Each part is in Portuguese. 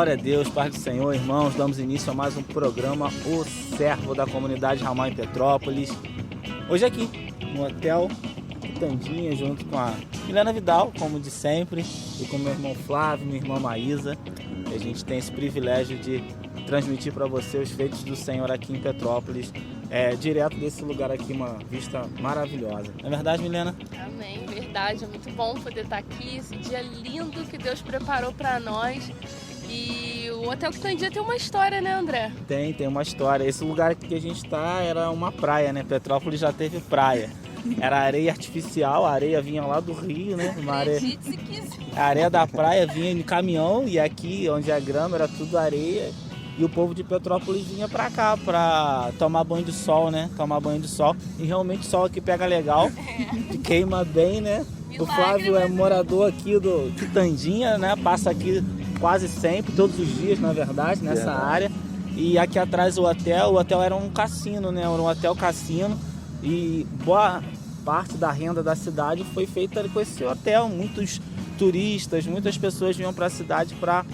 Glória a Deus, Pai do Senhor, irmãos, damos início a mais um programa, O Servo da Comunidade Ramal em Petrópolis. Hoje aqui, no Hotel Quitandinha, junto com a Milena Vidal, como de sempre, e com meu irmão Flávio, minha irmã Maísa. E a gente tem esse privilégio de transmitir para você os feitos do Senhor aqui em Petrópolis, direto desse lugar aqui, uma vista maravilhosa. Não é verdade, Milena? Amém, verdade. É muito bom poder estar aqui, esse dia lindo que Deus preparou para nós. E o Hotel Quitandinha tem uma história, né, André? Tem uma história. Esse lugar que a gente está era uma praia, né? Petrópolis já teve praia. Era areia artificial, a areia vinha lá do Rio, né? Acredite se quiser. A areia da praia vinha em caminhão e aqui, onde a grama, era tudo areia. E o povo de Petrópolis vinha pra cá pra tomar banho de sol, né? Tomar banho de sol. E realmente o sol aqui pega legal, queima bem, né? Milagre, o Flávio é morador aqui do Quitandinha, né? Passa aqui quase sempre, todos os dias, na verdade, nessa área. E aqui atrás o hotel era um cassino, né? Era um hotel cassino. E boa parte da renda da cidade foi feita com esse hotel. Muitos turistas, muitas pessoas vinham para a cidade para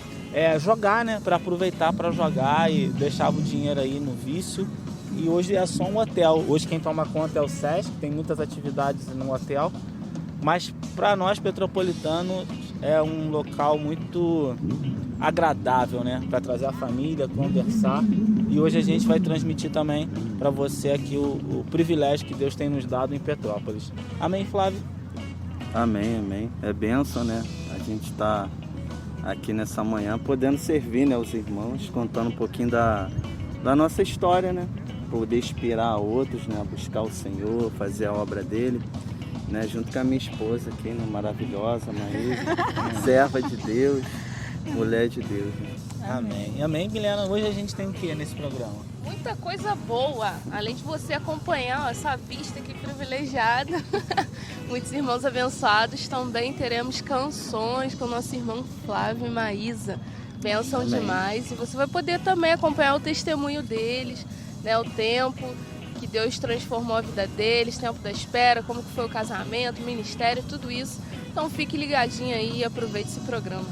jogar, né? Para aproveitar para jogar e deixava o dinheiro aí no vício. E hoje é só um hotel. Hoje quem toma conta é o Sesc, tem muitas atividades no hotel. Mas para nós petropolitanos é um local muito agradável, né? Para trazer a família, conversar. E hoje a gente vai transmitir também para você aqui o privilégio que Deus tem nos dado em Petrópolis. Amém, Flávio? Amém, amém. É bênção, né? A gente está aqui nessa manhã podendo servir, né, os irmãos, contando um pouquinho da nossa história, né? Poder inspirar outros, né, a buscar o Senhor, fazer a obra dele, né? Junto com a minha esposa aqui, né, maravilhosa, Maísa, serva de Deus, mulher de Deus, né? Amém. Amém, Milena. Hoje a gente tem o que nesse programa? Muita coisa boa, além de você acompanhar essa vista aqui privilegiada. Muitos irmãos abençoados, também teremos canções com o nosso irmão Flávio e Maísa. Bênção demais. E você vai poder também acompanhar o testemunho deles, né? O tempo que Deus transformou a vida deles, tempo da espera, como que foi o casamento, o ministério, tudo isso. Então fique ligadinho aí e aproveite esse programa.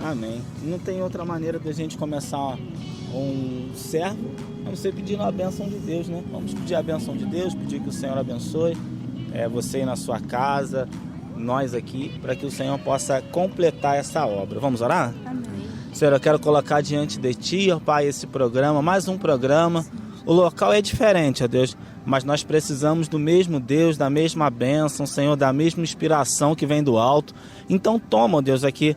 Amém. Não tem outra maneira de a gente começar um servo, a não ser pedindo a bênção de Deus, né? Vamos pedir a bênção de Deus, pedir que o Senhor abençoe você aí na sua casa, nós aqui, para que o Senhor possa completar essa obra. Vamos orar? Amém. Senhor, eu quero colocar diante de Ti, ó Pai, esse programa, mais um programa. O local é diferente, ó Deus, mas nós precisamos do mesmo Deus, da mesma bênção, Senhor, da mesma inspiração que vem do alto. Então toma, ó Deus, aqui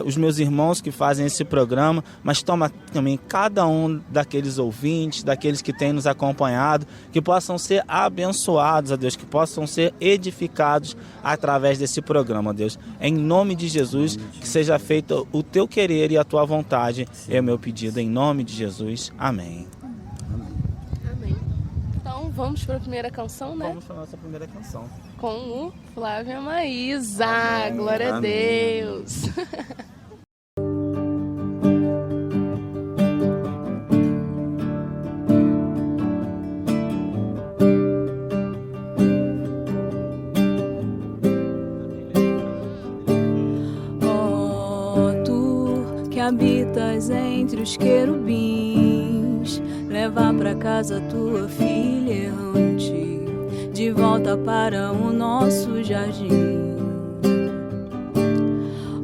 os meus irmãos que fazem esse programa, mas toma também cada um daqueles ouvintes, daqueles que têm nos acompanhado, que possam ser abençoados, ó Deus, que possam ser edificados através desse programa, ó Deus. Em nome de Jesus, que seja feito o Teu querer e a Tua vontade, é o meu pedido, em nome de Jesus. Amém. Então vamos para a primeira canção, né? Vamos para a nossa primeira canção. Com o Flávio e a Maísa. Amém. Glória a Amém. Deus. Ó, tu que habitas entre os querubins, leva pra casa tua filha errante, de volta para o nosso jardim.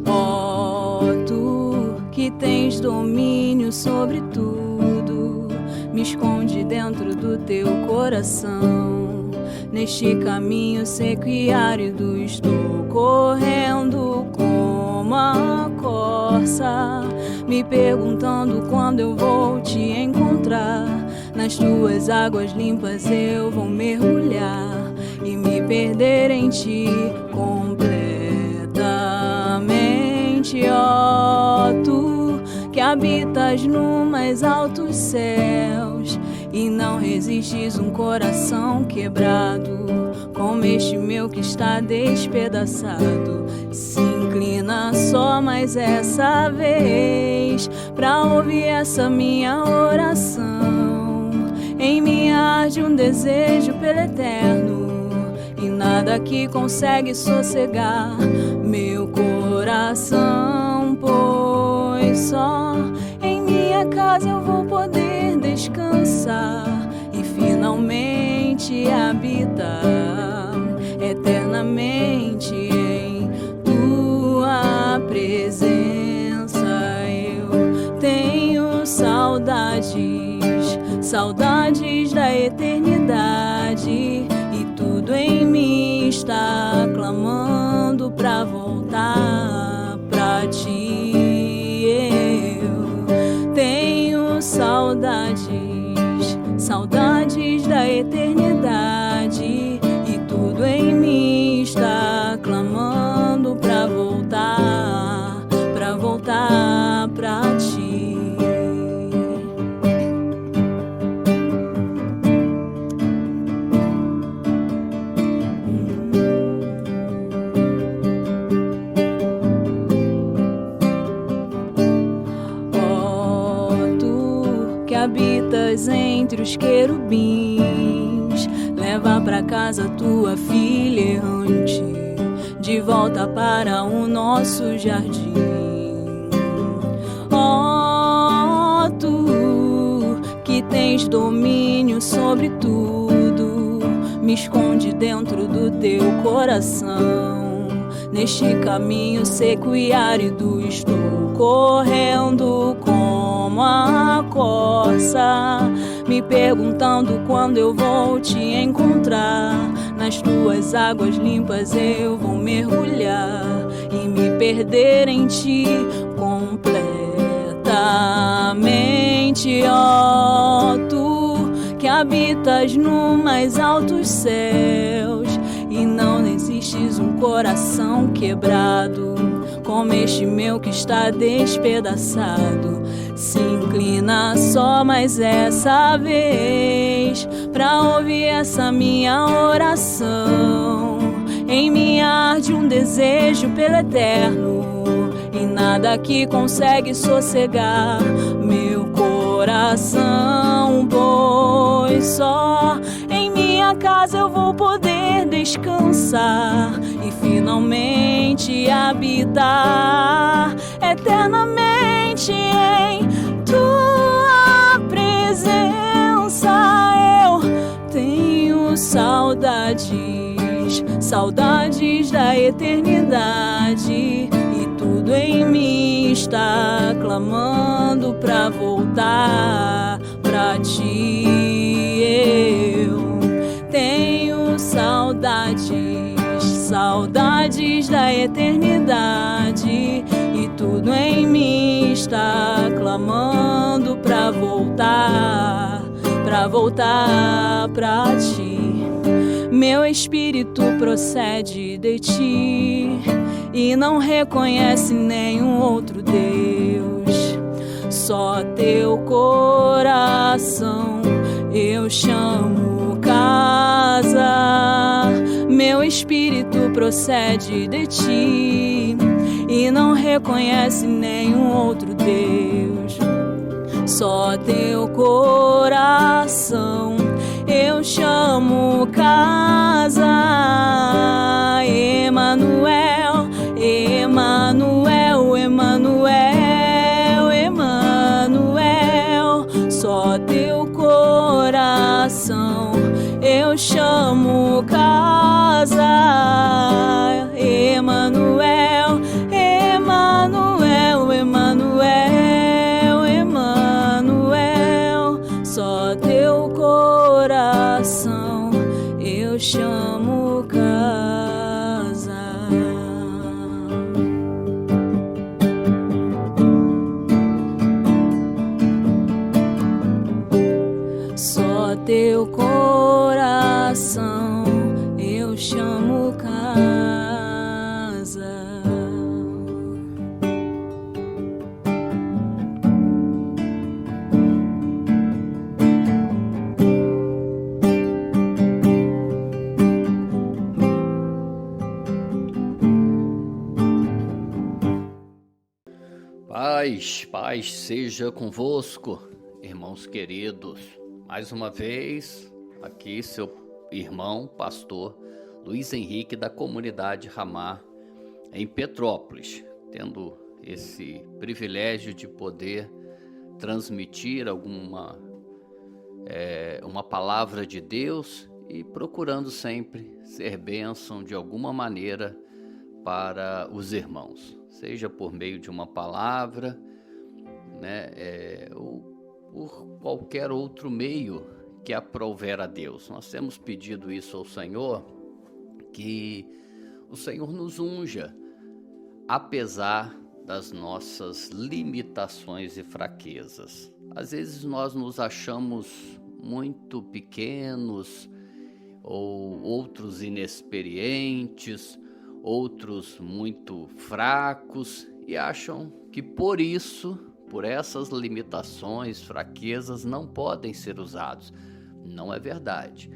Ó, tu que tens domínio sobre tudo, me esconde dentro do teu coração. Neste caminho seco e árido estou correndo como a corça, me perguntando quando eu vou te encontrar. Nas tuas águas limpas eu vou mergulhar e me perder em ti completamente. Ó, tu que habitas no mais altos céus e não resistes um coração quebrado, como este meu que está despedaçado. Se inclina só mais essa vez pra ouvir essa minha oração. Em mim arde um desejo pelo eterno e nada que consegue sossegar meu coração, pois só. Em minha casa eu vou poder descansar e finalmente habitar eternamente em tua presença. Eu tenho saudades, saudades da eternidade, e tudo em mim está clamando pra voltar pra ti. Eu tenho saudades, saudades da eternidade, e tudo em mim está clamando pra voltar pra ti. Habitas entre os querubins, leva pra casa tua filha errante, de volta para o nosso jardim. Ó, tu que tens domínio sobre tudo, me esconde dentro do teu coração. Neste caminho seco e árido estou correndo como a corça, me perguntando quando eu vou te encontrar. Nas tuas águas limpas eu vou mergulhar e me perder em ti completamente. Ó, tu que habitas no mais altos céus, e não existes um coração quebrado como este meu que está despedaçado. Se inclina só mais essa vez pra ouvir essa minha oração. Em mim arde um desejo pelo eterno, e nada que consegue sossegar meu coração, pois só em minha casa eu vou poder descansar e finalmente habitar eternamente em tua presença. Eu tenho saudades, saudades da eternidade, e tudo em mim está clamando pra voltar pra ti. Eu tenho saudades, saudades da eternidade, e tudo em mim está clamando pra voltar pra ti. Meu espírito procede de ti e não reconhece nenhum outro Deus. Só teu coração eu chamo casa. Meu espírito procede de ti e não reconhece nenhum outro Deus. Só teu coração eu chamo casa. Emanuel, Emanuel, Emanuel, Emanuel. Só teu coração eu chamo casa. Emanuel, Emanuel, Emanuel, Emanuel. Só teu coração eu chamo casa. Só teu coração eu chamo casa. Paz seja convosco, irmãos queridos. Mais uma vez, aqui seu irmão, pastor Luiz Henrique, da comunidade Ramá, em Petrópolis, tendo esse privilégio de poder transmitir uma palavra de Deus e procurando sempre ser bênção de alguma maneira para os irmãos, seja por meio de uma palavra, né, ou por qualquer outro meio que aprouver a Deus. Nós temos pedido isso ao Senhor, que o Senhor nos unja, apesar das nossas limitações e fraquezas. Às vezes nós nos achamos muito pequenos, ou outros inexperientes, outros muito fracos, e acham que por isso, por essas limitações, fraquezas, não podem ser usados. Não é verdade.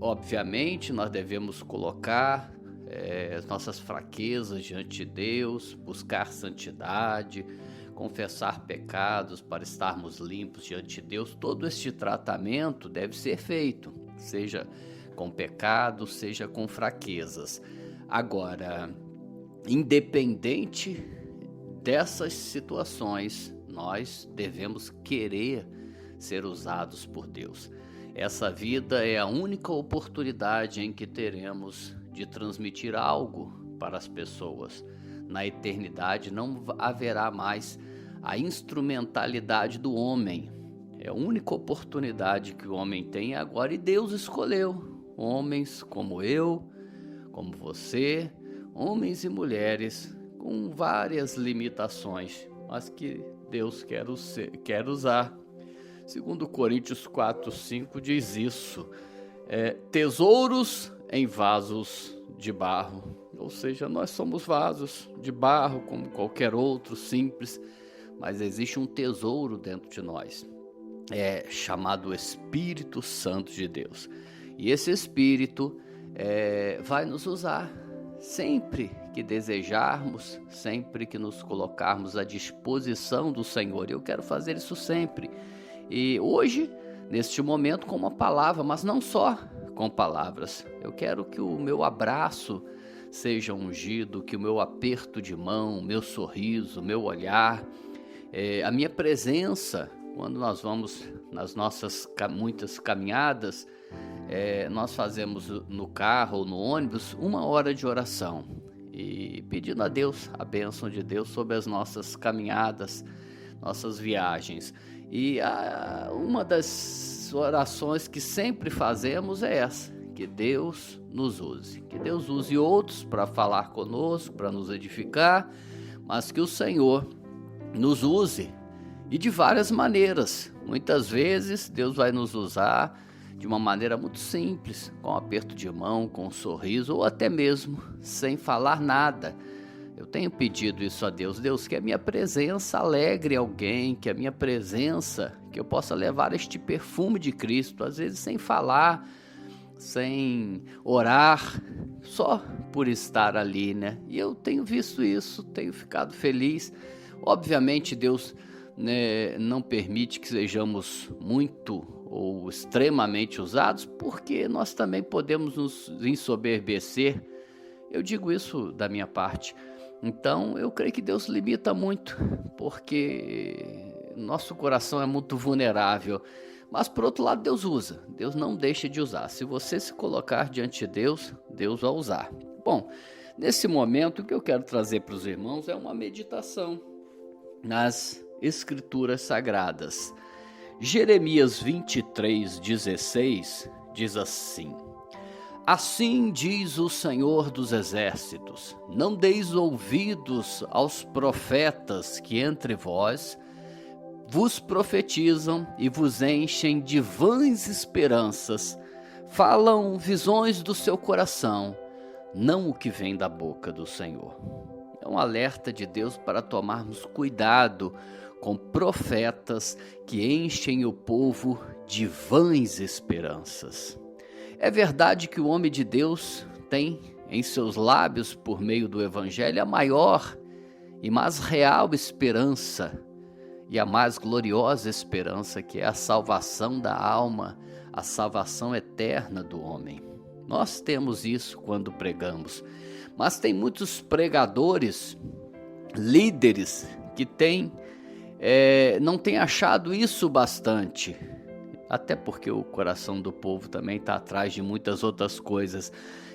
Obviamente nós devemos colocar as nossas fraquezas diante de Deus, buscar santidade, confessar pecados para estarmos limpos diante de Deus. Todo este tratamento deve ser feito, seja com pecado, seja com fraquezas. Agora, independente dessas situações, nós devemos querer ser usados por Deus. Essa vida é a única oportunidade em que teremos de transmitir algo para as pessoas. Na eternidade não haverá mais a instrumentalidade do homem. É a única oportunidade que o homem tem agora, e Deus escolheu homens como eu, como você, homens e mulheres com várias limitações, mas que Deus quer usar. Segundo Coríntios 4:5 diz isso, tesouros em vasos de barro, ou seja, nós somos vasos de barro como qualquer outro, simples, mas existe um tesouro dentro de nós, chamado Espírito Santo de Deus, e esse Espírito vai nos usar sempre que desejarmos, sempre que nos colocarmos à disposição do Senhor. Eu quero fazer isso sempre, e hoje, neste momento, com uma palavra, mas não só com palavras. Eu quero que o meu abraço seja ungido, que o meu aperto de mão, o meu sorriso, o meu olhar, a minha presença, quando nós vamos nas nossas muitas caminhadas, nós fazemos no carro ou no ônibus 1 hora de oração e pedindo a Deus, a bênção de Deus sobre as nossas caminhadas, nossas viagens. E uma das orações que sempre fazemos é essa, que Deus nos use, que Deus use outros para falar conosco, para nos edificar, mas que o Senhor nos use, e de várias maneiras. Muitas vezes Deus vai nos usar de uma maneira muito simples, com um aperto de mão, com um sorriso, ou até mesmo sem falar nada. Eu tenho pedido isso a Deus. Deus, que a minha presença alegre alguém, que a minha presença, que eu possa levar este perfume de Cristo, às vezes sem falar, sem orar, só por estar ali, né? E eu tenho visto isso, tenho ficado feliz. Obviamente Deus, né, não permite que sejamos muito ou extremamente usados, porque nós também podemos nos ensoberbecer. Eu digo isso da minha parte. Então, eu creio que Deus limita muito, porque nosso coração é muito vulnerável. Mas, por outro lado, Deus usa. Deus não deixa de usar. Se você se colocar diante de Deus, Deus vai usar. Bom, nesse momento, o que eu quero trazer para os irmãos é uma meditação nas Escrituras Sagradas. Jeremias 23:16 diz assim: assim diz o Senhor dos Exércitos, não deis ouvidos aos profetas que entre vós vos profetizam e vos enchem de vãs esperanças, falam visões do seu coração, não o que vem da boca do Senhor. É um alerta de Deus para tomarmos cuidado com profetas que enchem o povo de vãs esperanças. É verdade que o homem de Deus tem em seus lábios, por meio do Evangelho, a maior e mais real esperança e a mais gloriosa esperança, que é a salvação da alma, a salvação eterna do homem. Nós temos isso quando pregamos, mas tem muitos pregadores líderes que não têm achado isso bastante, até porque o coração do povo também está atrás de muitas outras coisas.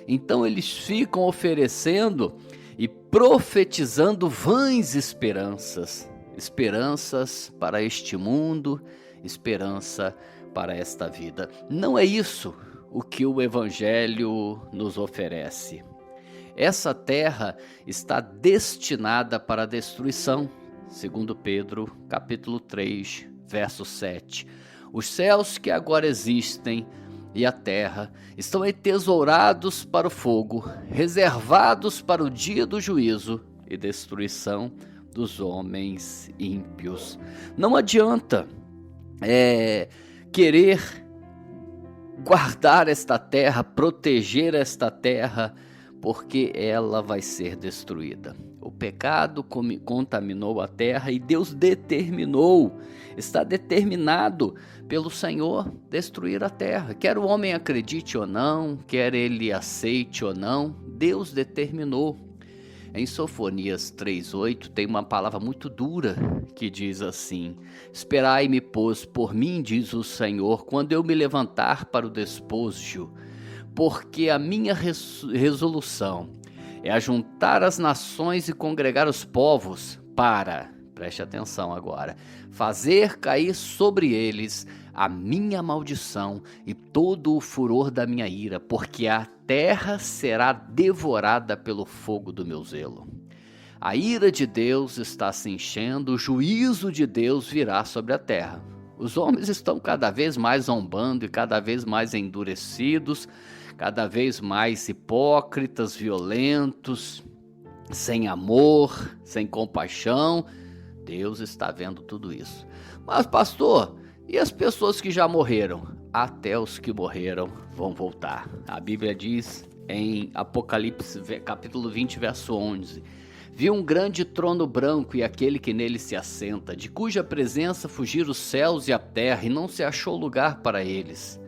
Então eles ficam oferecendo e profetizando vãs esperanças para este mundo, esperança para esta vida. Não é isso o que o Evangelho nos oferece. Essa terra está destinada para a destruição, segundo Pedro, capítulo 3, verso 7. Os céus que agora existem e a terra estão entesourados para o fogo, reservados para o dia do juízo e destruição dos homens ímpios. Não adianta querer guardar esta terra, proteger esta terra, porque ela vai ser destruída. O pecado contaminou a terra e Deus está determinado pelo Senhor destruir a terra. Quer o homem acredite ou não, quer ele aceite ou não, Deus determinou. Em Sofonias 3:8 tem uma palavra muito dura que diz assim: esperai-me, pois, por mim, diz o Senhor, quando eu me levantar para o despojo, porque a minha resolução é ajuntar as nações e congregar os povos para, preste atenção agora, fazer cair sobre eles a minha maldição e todo o furor da minha ira, porque a terra será devorada pelo fogo do meu zelo. A ira de Deus está se enchendo, o juízo de Deus virá sobre a terra. Os homens estão cada vez mais zombando e cada vez mais endurecidos, cada vez mais hipócritas, violentos, sem amor, sem compaixão. Deus está vendo tudo isso. Mas, pastor, e as pessoas que já morreram? Até os que morreram vão voltar. A Bíblia diz em Apocalipse, capítulo 20, verso 11: vi um grande trono branco e aquele que nele se assenta, de cuja presença fugiram os céus e a terra, e não se achou lugar para eles.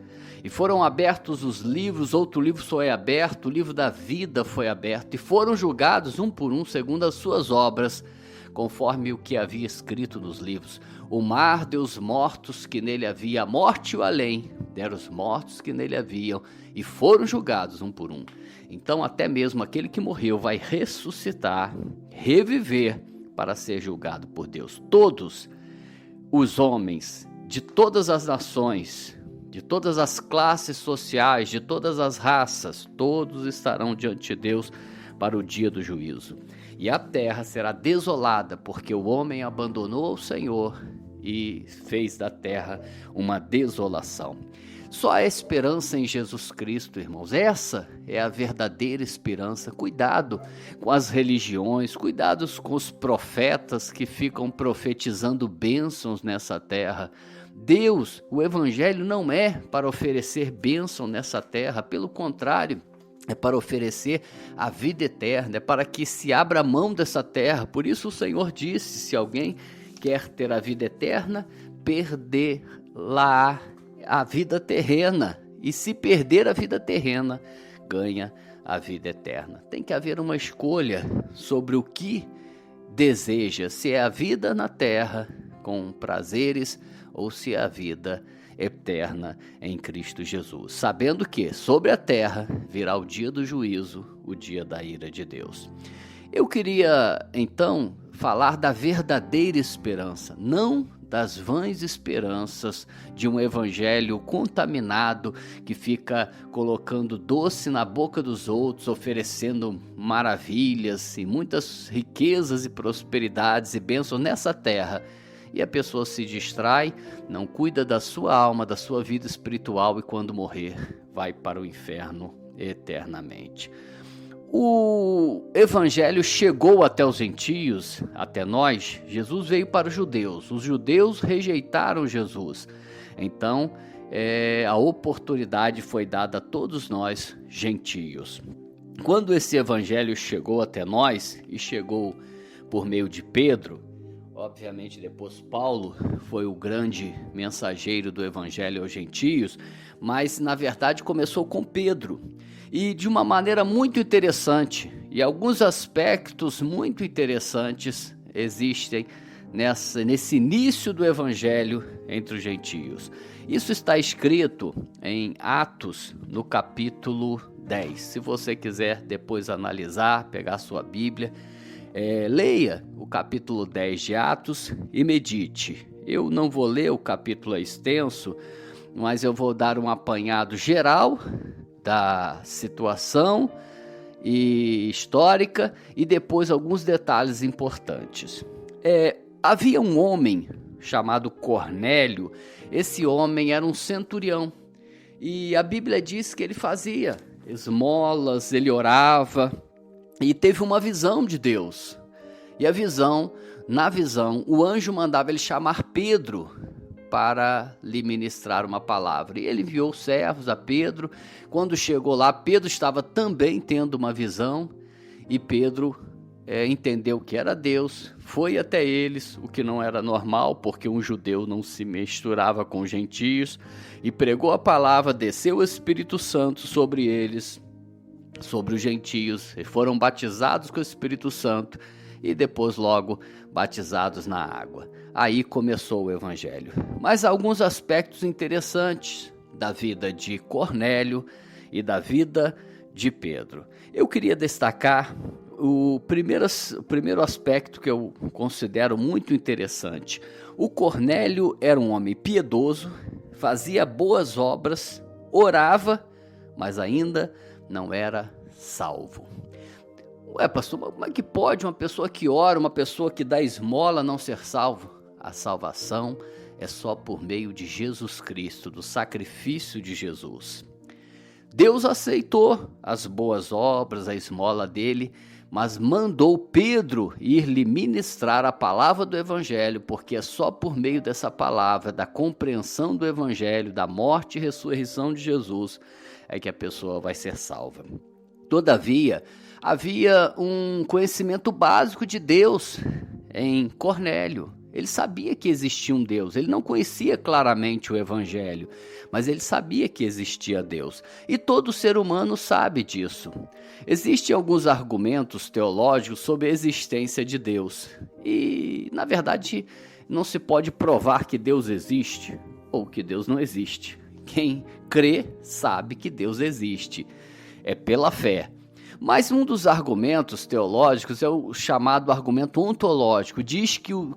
E foram abertos os livros, outro livro foi aberto, o livro da vida foi aberto, e foram julgados um por um, segundo as suas obras, conforme o que havia escrito nos livros. O mar deu os mortos que nele havia, a morte e o além deram os mortos que nele haviam, e foram julgados um por um. Então até mesmo aquele que morreu vai ressuscitar, reviver, para ser julgado por Deus. Todos os homens de todas as nações, de todas as classes sociais, de todas as raças, todos estarão diante de Deus para o dia do juízo. E a terra será desolada, porque o homem abandonou o Senhor e fez da terra uma desolação. Só há esperança em Jesus Cristo, irmãos. Essa é a verdadeira esperança. Cuidado com as religiões, cuidados com os profetas que ficam profetizando bênçãos nessa terra. Deus, o Evangelho não é para oferecer bênção nessa terra, pelo contrário, é para oferecer a vida eterna, é para que se abra mão dessa terra. Por isso o Senhor disse: se alguém quer ter a vida eterna, perder-la a vida terrena. E se perder a vida terrena, ganha a vida eterna. Tem que haver uma escolha sobre o que deseja, se é a vida na terra com prazeres ou se é a vida eterna em Cristo Jesus, sabendo que sobre a terra virá o dia do juízo, o dia da ira de Deus. Eu queria então falar da verdadeira esperança, não das vãs esperanças de um evangelho contaminado que fica colocando doce na boca dos outros, oferecendo maravilhas e muitas riquezas e prosperidades e bênçãos nessa terra. E a pessoa se distrai, não cuida da sua alma, da sua vida espiritual, e quando morrer, vai para o inferno eternamente. O evangelho chegou até os gentios, até nós. Jesus veio para os judeus rejeitaram Jesus. Então, a oportunidade foi dada a todos nós, gentios. Quando esse evangelho chegou até nós, e chegou por meio de Pedro, obviamente depois Paulo foi o grande mensageiro do evangelho aos gentios, mas na verdade começou com Pedro. E de uma maneira muito interessante, E alguns aspectos muito interessantes existem nesse início do evangelho entre os gentios. Isso está escrito em Atos, no capítulo 10. Se você quiser depois analisar, pegar sua Bíblia, leia o capítulo 10 de Atos e medite. Eu não vou ler, o capítulo é extenso, mas eu vou dar um apanhado geral da situação e histórica e depois alguns detalhes importantes. Havia um homem chamado Cornélio. Esse homem era um centurião e a Bíblia diz que ele fazia esmolas, ele orava e teve uma visão de Deus. E na visão, o anjo mandava ele chamar Pedro para lhe ministrar uma palavra. E ele enviou servos a Pedro. Quando chegou lá, Pedro estava também tendo uma visão e Pedro entendeu que era Deus, foi até eles, o que não era normal, porque um judeu não se misturava com gentios, e pregou a palavra, desceu o Espírito Santo sobre eles, sobre os gentios, e foram batizados com o Espírito Santo, e depois logo batizados na água. Aí começou o evangelho. Mas alguns aspectos interessantes da vida de Cornélio e da vida de Pedro. Eu queria destacar o primeiro aspecto que eu considero muito interessante. O Cornélio era um homem piedoso, fazia boas obras, orava, mas ainda não era salvo. Ué, pastor, como é que pode uma pessoa que ora, uma pessoa que dá esmola não ser salvo? A salvação é só por meio de Jesus Cristo, do sacrifício de Jesus. Deus aceitou as boas obras, a esmola dele, mas mandou Pedro ir lhe ministrar a palavra do evangelho, porque é só por meio dessa palavra, da compreensão do evangelho, da morte e ressurreição de Jesus, é que a pessoa vai ser salva. Todavia, havia um conhecimento básico de Deus em Cornélio. Ele sabia que existia um Deus, ele não conhecia claramente o evangelho, mas ele sabia que existia Deus. E todo ser humano sabe disso. Existem alguns argumentos teológicos sobre a existência de Deus. E, na verdade, não se pode provar que Deus existe ou que Deus não existe. Quem crê sabe que Deus existe. É pela fé. Mas um dos argumentos teológicos é o chamado argumento ontológico. Diz que o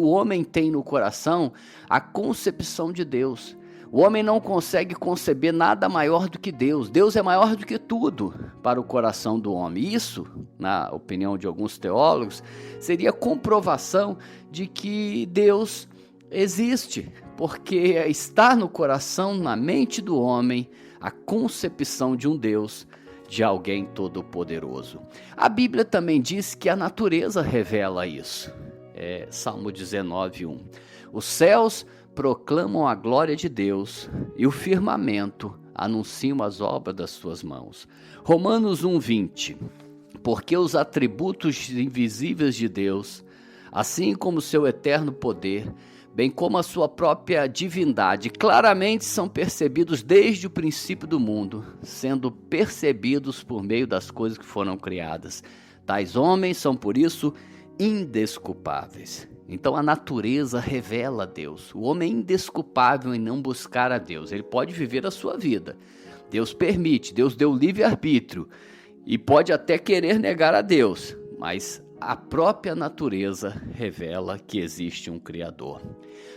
homem tem no coração a concepção de Deus. O homem não consegue conceber nada maior do que Deus. Deus é maior do que tudo para o coração do homem. Isso, na opinião de alguns teólogos, seria comprovação de que Deus existe, porque está no coração, na mente do homem, a concepção de um Deus, de alguém todo-poderoso. A Bíblia também diz que a natureza revela isso. Salmo 19:1. Os céus proclamam a glória de Deus e o firmamento anunciam as obras das suas mãos. Romanos 1:20. Porque os atributos invisíveis de Deus, assim como seu eterno poder, bem como a sua própria divindade, claramente são percebidos desde o princípio do mundo, sendo percebidos por meio das coisas que foram criadas. Tais homens são, por isso, indesculpáveis. Então a natureza revela a Deus. O homem é indesculpável em não buscar a Deus. Ele pode viver a sua vida. Deus permite, Deus deu livre-arbítrio e pode até querer negar a Deus, mas a própria natureza revela que existe um Criador.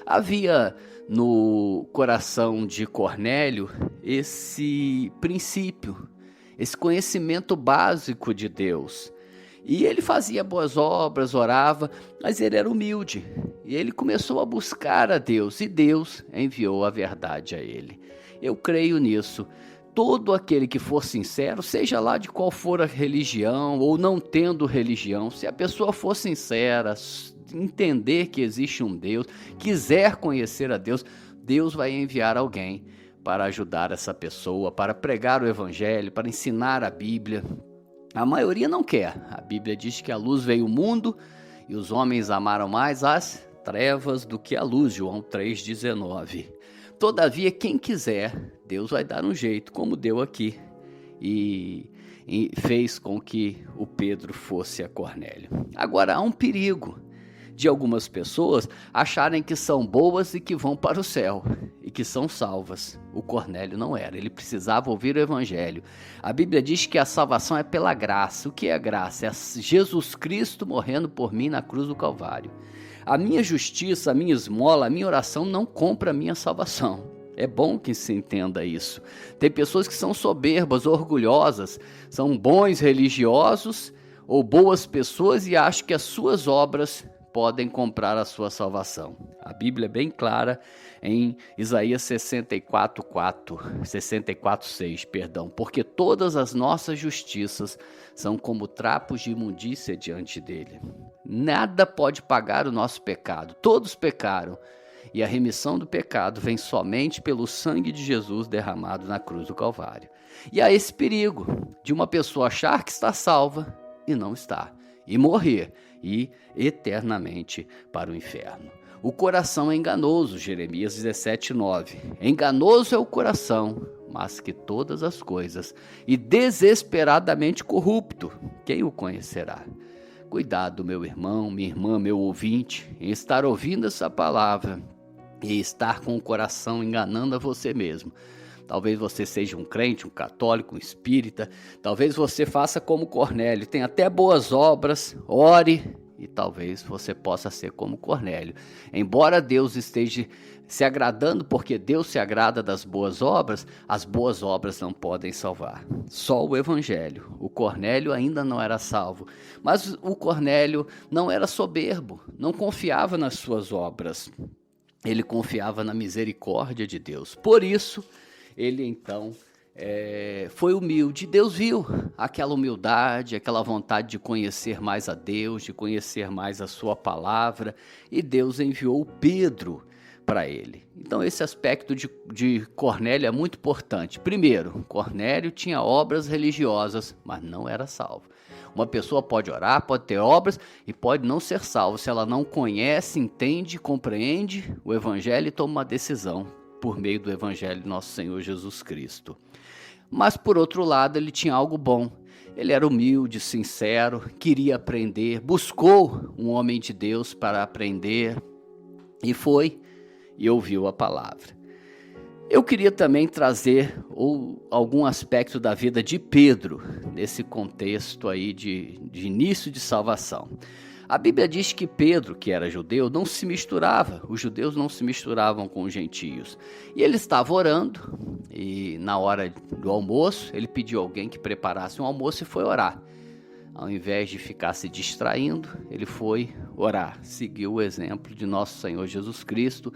Havia no coração de Cornélio esse princípio, esse conhecimento básico de Deus. E ele fazia boas obras, orava, mas ele era humilde. E ele começou a buscar a Deus, e Deus enviou a verdade a ele. Eu creio nisso. Todo aquele que for sincero, seja lá de qual for a religião ou não tendo religião, se a pessoa for sincera, entender que existe um Deus, quiser conhecer a Deus, Deus vai enviar alguém para ajudar essa pessoa, para pregar o evangelho, para ensinar a Bíblia. A maioria não quer. A Bíblia diz que a luz veio ao mundo e os homens amaram mais as trevas do que a luz, João 3,19. Todavia, quem quiser, Deus vai dar um jeito, como deu aqui. E e fez com que o Pedro fosse a Cornélio. Agora, há um perigo de algumas pessoas acharem que são boas e que vão para o céu e que são salvas. O Cornélio não era, ele precisava ouvir o evangelho. A Bíblia diz que a salvação é pela graça. O que é a graça? É Jesus Cristo morrendo por mim na cruz do Calvário. A minha justiça, a minha esmola, a minha oração não compra a minha salvação. É bom que se entenda isso. Tem pessoas que são soberbas, orgulhosas, são bons religiosos ou boas pessoas e acham que as suas obras podem comprar a sua salvação. A Bíblia é bem clara em Isaías 64:6, porque todas as nossas justiças são como trapos de imundícia diante dele. Nada pode pagar o nosso pecado. Todos pecaram e a remissão do pecado vem somente pelo sangue de Jesus derramado na cruz do Calvário. E há esse perigo de uma pessoa achar que está salva e não está, e morrer e eternamente para o inferno. O coração é enganoso, Jeremias 17:9. Enganoso é o coração, mais que todas as coisas, e desesperadamente corrupto. Quem o conhecerá? Cuidado, meu irmão, minha irmã, meu ouvinte, em estar ouvindo essa palavra e estar com o coração enganando a você mesmo. Talvez você seja um crente, um católico, um espírita. Talvez você faça como Cornélio, tenha até boas obras, ore e talvez você possa ser como Cornélio. Embora Deus esteja se agradando, porque Deus se agrada das boas obras, as boas obras não podem salvar. Só o evangelho. O Cornélio ainda não era salvo, mas o Cornélio não era soberbo, não confiava nas suas obras. Ele confiava na misericórdia de Deus. Por isso, ele então foi humilde. Deus viu aquela humildade, aquela vontade de conhecer mais a Deus, de conhecer mais a sua palavra, e Deus enviou Pedro para ele. Então esse aspecto de Cornélio é muito importante. Primeiro, Cornélio tinha obras religiosas, mas não era salvo. Uma pessoa pode orar, pode ter obras e pode não ser salvo se ela não conhece, entende, compreende o evangelho e toma uma decisão por meio do evangelho de nosso Senhor Jesus Cristo. Mas por outro lado, ele tinha algo bom. Ele era humilde, sincero, queria aprender, buscou um homem de Deus para aprender e foi e ouviu a palavra. Eu queria também trazer algum aspecto da vida de Pedro, nesse contexto aí de início de salvação. A Bíblia diz que Pedro, que era judeu, não se misturava, os judeus não se misturavam com os gentios. E ele estava orando, e na hora do almoço, ele pediu a alguém que preparasse um almoço e foi orar. Ao invés de ficar se distraindo, ele foi orar, seguiu o exemplo de nosso Senhor Jesus Cristo,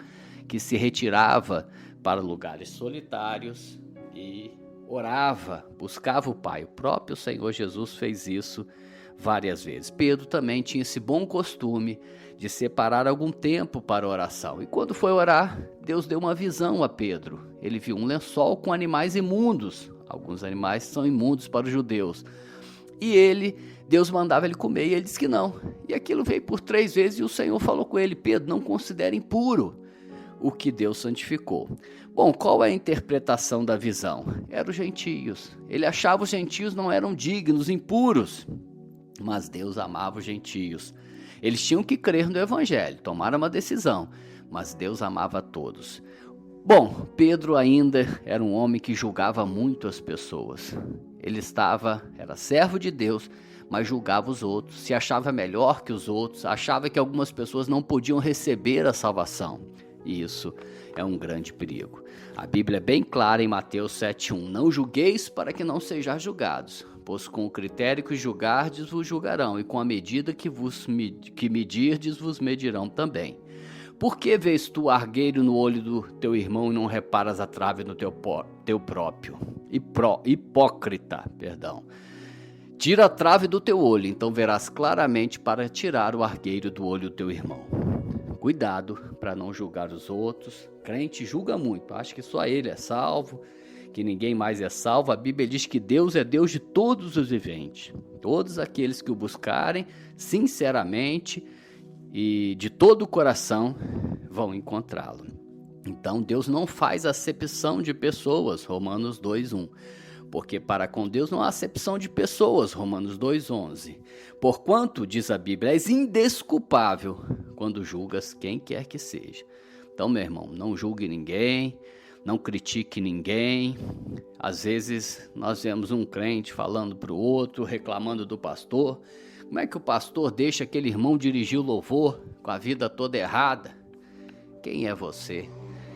que se retirava para lugares solitários e orava, buscava o Pai. O próprio Senhor Jesus fez isso várias vezes. Pedro também tinha esse bom costume de separar algum tempo para oração. E quando foi orar, Deus deu uma visão a Pedro. Ele viu um lençol com animais imundos. Alguns animais são imundos para os judeus. E Deus mandava ele comer e ele disse que não. E aquilo veio por 3 vezes e o Senhor falou com ele: Pedro, não considere impuro o que Deus santificou. Bom, qual é a interpretação da visão? Eram os gentios. Ele achava os gentios não eram dignos, impuros. Mas Deus amava os gentios. Eles tinham que crer no evangelho, tomar uma decisão, mas Deus amava a todos. Bom, Pedro ainda era um homem que julgava muito as pessoas. Ele era servo de Deus, mas julgava os outros, se achava melhor que os outros, achava que algumas pessoas não podiam receber a salvação. E isso é um grande perigo. A Bíblia é bem clara em Mateus 7:1. Não julgueis para que não sejais julgados, pois com o critério que julgardes vos julgarão, e com a medida que medirdes vos medirão também. Por que vês tu argueiro no olho do teu irmão e não reparas a trave no teu próprio? Hipócrita. Tira a trave do teu olho, então verás claramente para tirar o argueiro do olho do teu irmão. Cuidado para não julgar os outros. Crente julga muito, acha que só ele é salvo, que ninguém mais é salvo. A Bíblia diz que Deus é Deus de todos os viventes. Todos aqueles que o buscarem sinceramente e de todo o coração vão encontrá-lo. Então Deus não faz acepção de pessoas, Romanos 2:1. Porque para com Deus não há acepção de pessoas, Romanos 2,11. Porquanto, diz a Bíblia, és indesculpável quando julgas quem quer que seja. Então, meu irmão, não julgue ninguém, não critique ninguém. Às vezes nós vemos um crente falando para o outro, reclamando do pastor. Como é que o pastor deixa aquele irmão dirigir o louvor com a vida toda errada? Quem é você?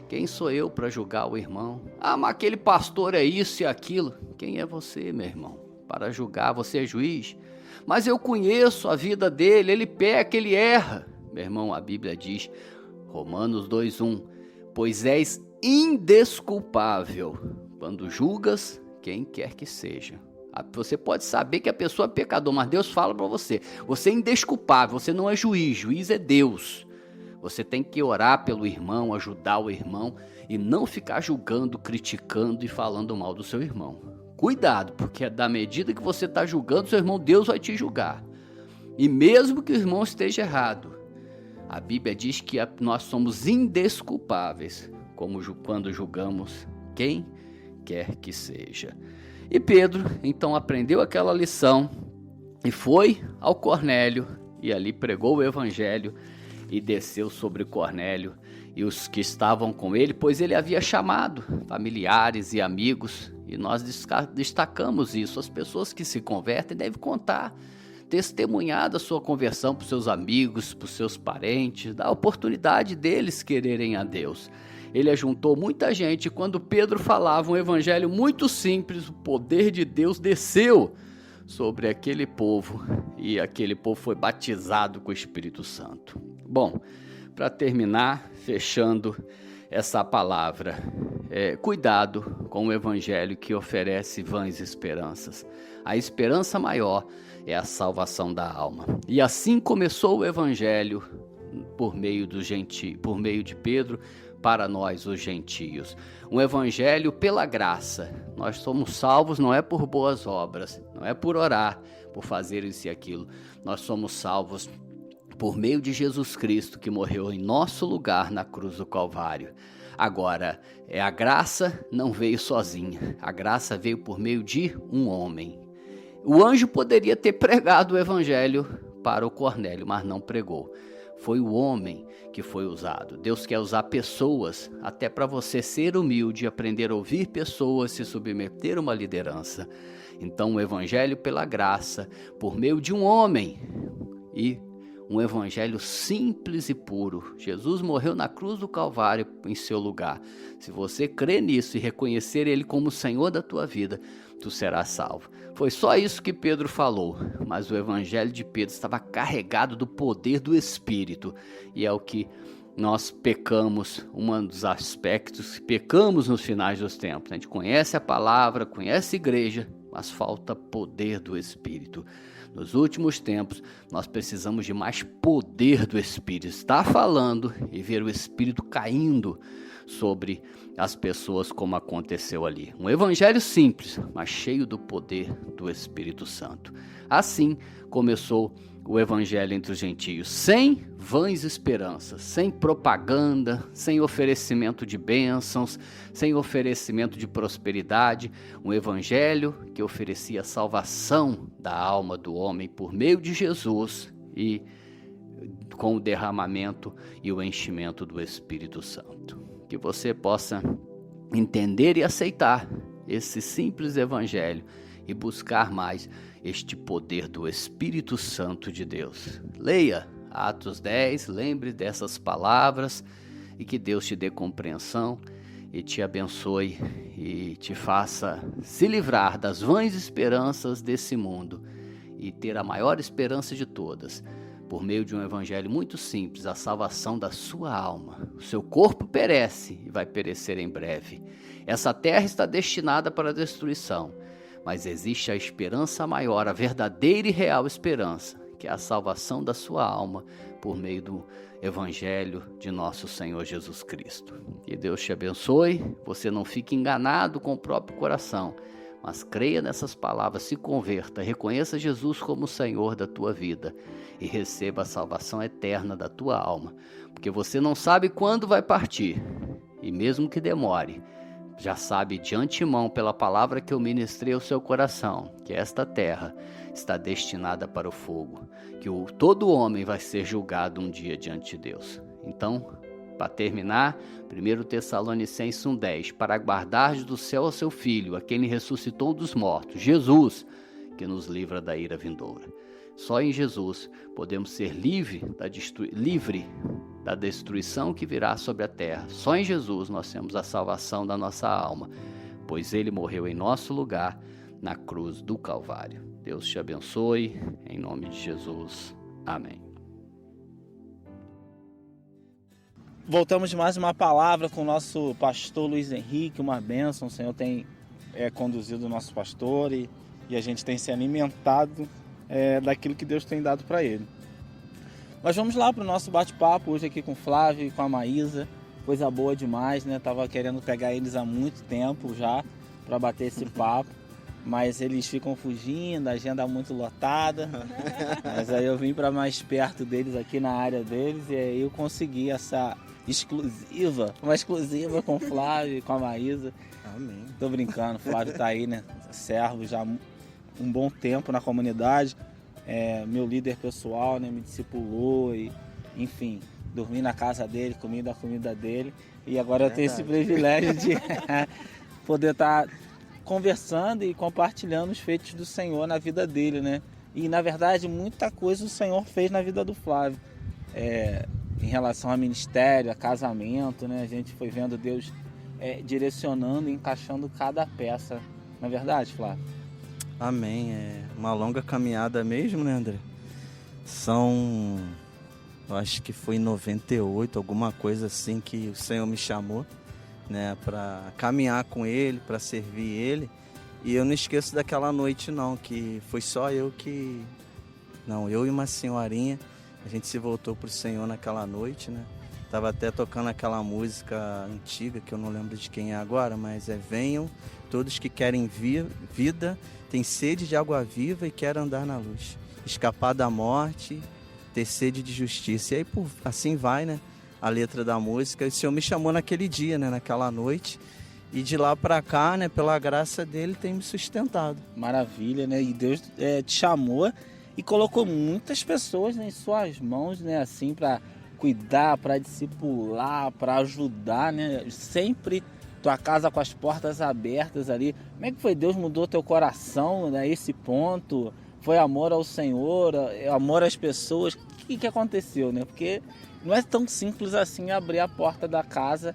Quem sou eu para julgar o irmão? Ah, mas aquele pastor é isso e aquilo. Quem é você, meu irmão, para julgar? Você é juiz? Mas eu conheço a vida dele, ele peca, ele erra. Meu irmão, a Bíblia diz, Romanos 2,1, pois és indesculpável quando julgas quem quer que seja. Você pode saber que a pessoa é pecador, mas Deus fala para você, você é indesculpável, você não é juiz, juiz é Deus. Você tem que orar pelo irmão, ajudar o irmão e não ficar julgando, criticando e falando mal do seu irmão. Cuidado, porque da medida que você está julgando seu irmão, Deus vai te julgar. E mesmo que o irmão esteja errado, a Bíblia diz que nós somos indesculpáveis quando julgamos quem quer que seja. E Pedro, então, aprendeu aquela lição e foi ao Cornélio e ali pregou o evangelho e desceu sobre Cornélio e os que estavam com ele, pois ele havia chamado familiares e amigos, e nós destacamos isso. As pessoas que se convertem devem contar, testemunhar da sua conversão para os seus amigos, para os seus parentes, dar a oportunidade deles quererem a Deus. Ele ajuntou muita gente e quando Pedro falava um evangelho muito simples, o poder de Deus desceu sobre aquele povo e aquele povo foi batizado com o Espírito Santo. Bom, para terminar, fechando essa palavra, cuidado com o evangelho que oferece vãs esperanças. A esperança maior é a salvação da alma. E assim começou o evangelho por meio de Pedro, para nós os gentios. Um evangelho pela graça. Nós somos salvos não é por boas obras, não é por orar, por fazer isso e aquilo. Nós somos salvos por meio de Jesus Cristo, que morreu em nosso lugar na cruz do Calvário. Agora, a graça não veio sozinha. A graça veio por meio de um homem. O anjo poderia ter pregado o evangelho para o Cornélio, mas não pregou. Foi o homem que foi usado. Deus quer usar pessoas até para você ser humilde, aprender a ouvir pessoas, se submeter a uma liderança. Então, o evangelho pela graça, por meio de um homem, e um evangelho simples e puro. Jesus morreu na cruz do Calvário em seu lugar. Se você crer nisso e reconhecer Ele como o Senhor da tua vida, tu serás salvo. Foi só isso que Pedro falou, mas o evangelho de Pedro estava carregado do poder do Espírito, e é o que nós pecamos, um dos aspectos que pecamos nos finais dos tempos. A gente conhece a palavra, conhece a igreja, mas falta poder do Espírito. Nos últimos tempos, nós precisamos de mais poder do Espírito. Estar falando e ver o Espírito caindo sobre as pessoas, como aconteceu ali. Um evangelho simples, mas cheio do poder do Espírito Santo. Assim começou o evangelho entre os gentios, sem vãs esperanças, sem propaganda, sem oferecimento de bênçãos, sem oferecimento de prosperidade. Um evangelho que oferecia a salvação da alma do homem por meio de Jesus e com o derramamento e o enchimento do Espírito Santo. Que você possa entender e aceitar esse simples evangelho e buscar mais este poder do Espírito Santo de Deus. Leia Atos 10, lembre dessas palavras e que Deus te dê compreensão e te abençoe e te faça se livrar das vãs esperanças desse mundo e ter a maior esperança de todas, por meio de um evangelho muito simples, a salvação da sua alma. O seu corpo perece e vai perecer em breve. Essa terra está destinada para a destruição, mas existe a esperança maior, a verdadeira e real esperança, que é a salvação da sua alma por meio do evangelho de nosso Senhor Jesus Cristo. Que Deus te abençoe, você não fique enganado com o próprio coração, mas creia nessas palavras, se converta, reconheça Jesus como o Senhor da tua vida e receba a salvação eterna da tua alma, porque você não sabe quando vai partir, e mesmo que demore, já sabe de antemão pela palavra que eu ministrei ao seu coração, que esta terra está destinada para o fogo, que todo homem vai ser julgado um dia diante de Deus. Então, para terminar, 1 Tessalonicenses 1,10, para guardares do céu ao seu Filho, a quem ele ressuscitou dos mortos, Jesus, que nos livra da ira vindoura. Só em Jesus podemos ser livre da destruição que virá sobre a terra. Só em Jesus nós temos a salvação da nossa alma, pois ele morreu em nosso lugar na cruz do Calvário. Deus te abençoe, em nome de Jesus. Amém. Voltamos mais uma palavra com o nosso pastor Luiz Henrique, uma bênção. O Senhor tem conduzido o nosso pastor e a gente tem se alimentado daquilo que Deus tem dado para ele. Mas vamos lá para o nosso bate-papo hoje aqui com o Flávio e com a Maísa. Coisa boa demais, né? Tava querendo pegar eles há muito tempo já para bater esse papo, mas eles ficam fugindo, a agenda muito lotada. Mas aí eu vim para mais perto deles aqui na área deles e aí eu consegui essa uma exclusiva com o Flávio e com a Maísa. Amém. Tô brincando, o Flávio tá aí, né? Servo já um bom tempo na comunidade, meu líder pessoal, né? Me discipulou e, enfim, dormi na casa dele, comi da comida dele e agora eu tenho esse privilégio de poder estar conversando e compartilhando os feitos do Senhor na vida dele, né? E na verdade muita coisa o Senhor fez na vida do Flávio, em relação a ministério, a casamento, né? A gente foi vendo Deus direcionando e encaixando cada peça, não é verdade, Flávio? Amém. É uma longa caminhada mesmo, né, André? Eu acho que foi em 98, alguma coisa assim, que o Senhor me chamou, né, para caminhar com Ele, para servir Ele. E eu não esqueço daquela noite, não, que foi só eu e uma senhorinha, a gente se voltou pro Senhor naquela noite, né? Tava até tocando aquela música antiga, que eu não lembro de quem é agora, mas venham todos que querem vida, têm sede de água viva e querem andar na luz, escapar da morte, ter sede de justiça. E aí, assim vai, né? A letra da música. E o Senhor me chamou naquele dia, né? Naquela noite. E de lá para cá, né? Pela graça dele, tem me sustentado. Maravilha, né? E Deus te chamou e colocou muitas pessoas, né, em suas mãos, né? Assim, para cuidar, para discipular, para ajudar, né? Sempre tua casa com as portas abertas ali. Como é que foi? Deus mudou teu coração, né? Esse ponto? Foi amor ao Senhor, amor às pessoas? O que aconteceu, né? Porque não é tão simples assim abrir a porta da casa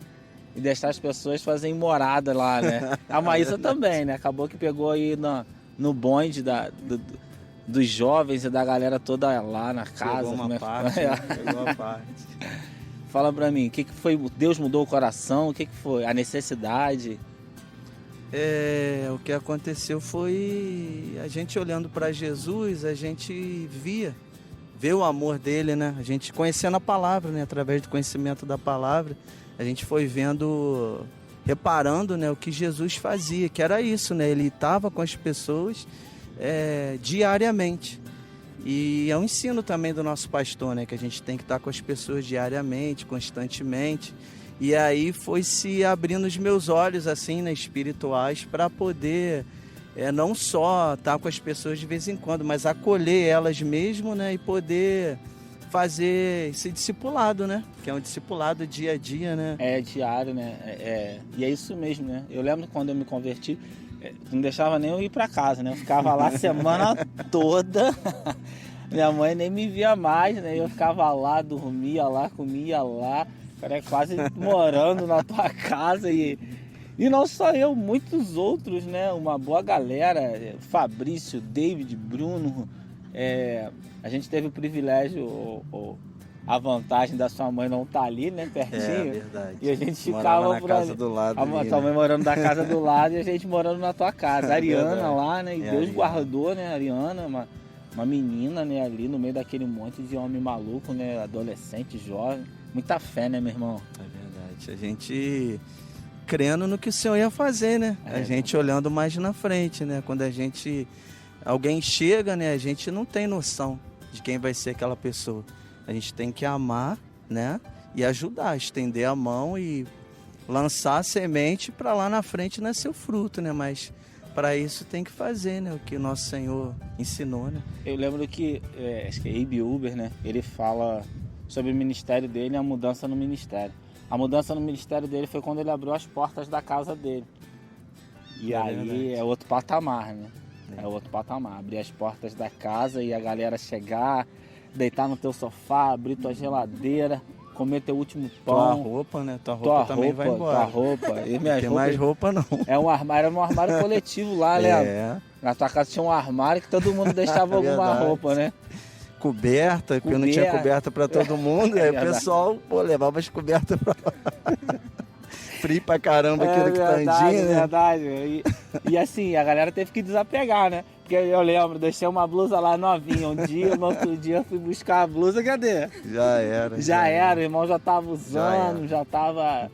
e deixar as pessoas fazerem morada lá, né? A Maísa também, né? Acabou que pegou aí no bonde dos jovens e da galera toda lá na casa. Pegou uma parte. Fala pra mim, o que foi? Deus mudou o coração? O que foi? A necessidade? O que aconteceu foi a gente olhando para Jesus, a gente vê o amor dele, né? A gente conhecendo a palavra, né? Através do conhecimento da palavra, a gente foi reparando, né? O que Jesus fazia, que era isso, né? Ele estava com as pessoas diariamente. E é um ensino também do nosso pastor, né? Que a gente tem que estar com as pessoas diariamente, constantemente. E aí foi se abrindo os meus olhos, assim, né, espirituais, para poder não só estar com as pessoas de vez em quando, mas acolher elas mesmo, né? E poder fazer esse discipulado, né? Que é um discipulado dia a dia, né? É diário, né? E é isso mesmo, né? Eu lembro quando eu me converti, não deixava nem eu ir para casa, né? Eu ficava lá a semana toda. Minha mãe nem me via mais, né? Eu ficava lá, dormia lá, comia lá. Cara, quase morando na tua casa e não só eu, muitos outros, né? Uma boa galera, Fabrício, David, Bruno. A gente teve o privilégio, a vantagem da sua mãe não estar ali, né? Pertinho. É verdade. E a gente ficava na casa do lado. Tua mãe morando na casa do lado e a gente morando na tua casa. A Ariana lá, né? E Deus guardou, né? A Ariana, uma menina, né? Ali no meio daquele monte de homem maluco, né? Adolescente, jovem. Muita fé, né, meu irmão? É verdade. A gente crendo no que o Senhor ia fazer, né? A gente olhando mais na frente, né? Quando alguém chega, né? A gente não tem noção de quem vai ser aquela pessoa. A gente tem que amar, né? E ajudar, estender a mão e lançar a semente para lá na frente nascer o fruto, né? Mas para isso tem que fazer, né? O que o nosso Senhor ensinou, né? Eu lembro que, acho que é Abe Uber, né? Ele fala sobre o ministério dele e a mudança no ministério. A mudança no ministério dele foi quando ele abriu as portas da casa dele. E aí é outro patamar, né? É outro patamar. Abrir as portas da casa e a galera chegar, deitar no teu sofá, abrir tua geladeira, comer teu último pão. Tua roupa, né? Tua roupa também vai embora. Tua roupa. E não tem mais roupa, não. É um armário coletivo lá, Léo. Na tua casa tinha um armário que todo mundo deixava alguma roupa, né? Coberta, porque não tinha coberta para todo mundo. Aí o pessoal, levava as cobertas pra lá. Frio pra caramba aqui no Quitandinha, né? É verdade. E assim, a galera teve que desapegar, né? Porque eu lembro, deixei uma blusa lá novinha um dia, no outro dia eu fui buscar a blusa, cadê? Já era, o irmão já tava usando, já tava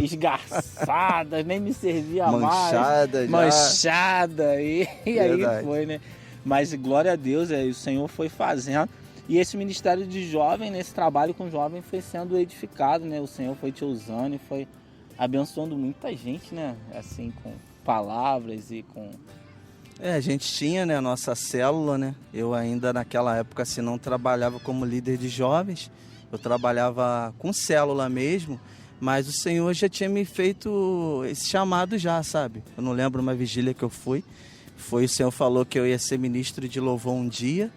esgarçada, nem me servia mais. Manchada, e aí foi, né? Mas glória a Deus, o Senhor foi fazendo. E esse ministério de jovem, nesse trabalho com jovem, foi sendo edificado, né? O Senhor foi te usando e foi abençoando muita gente, né? Assim, com palavras e com... A gente tinha, né, a nossa célula, né? Eu ainda naquela época, assim, não trabalhava como líder de jovens. Eu trabalhava com célula mesmo, mas o Senhor já tinha me feito esse chamado já, sabe? Eu não lembro uma vigília que eu fui. O Senhor falou que eu ia ser ministro de louvor um dia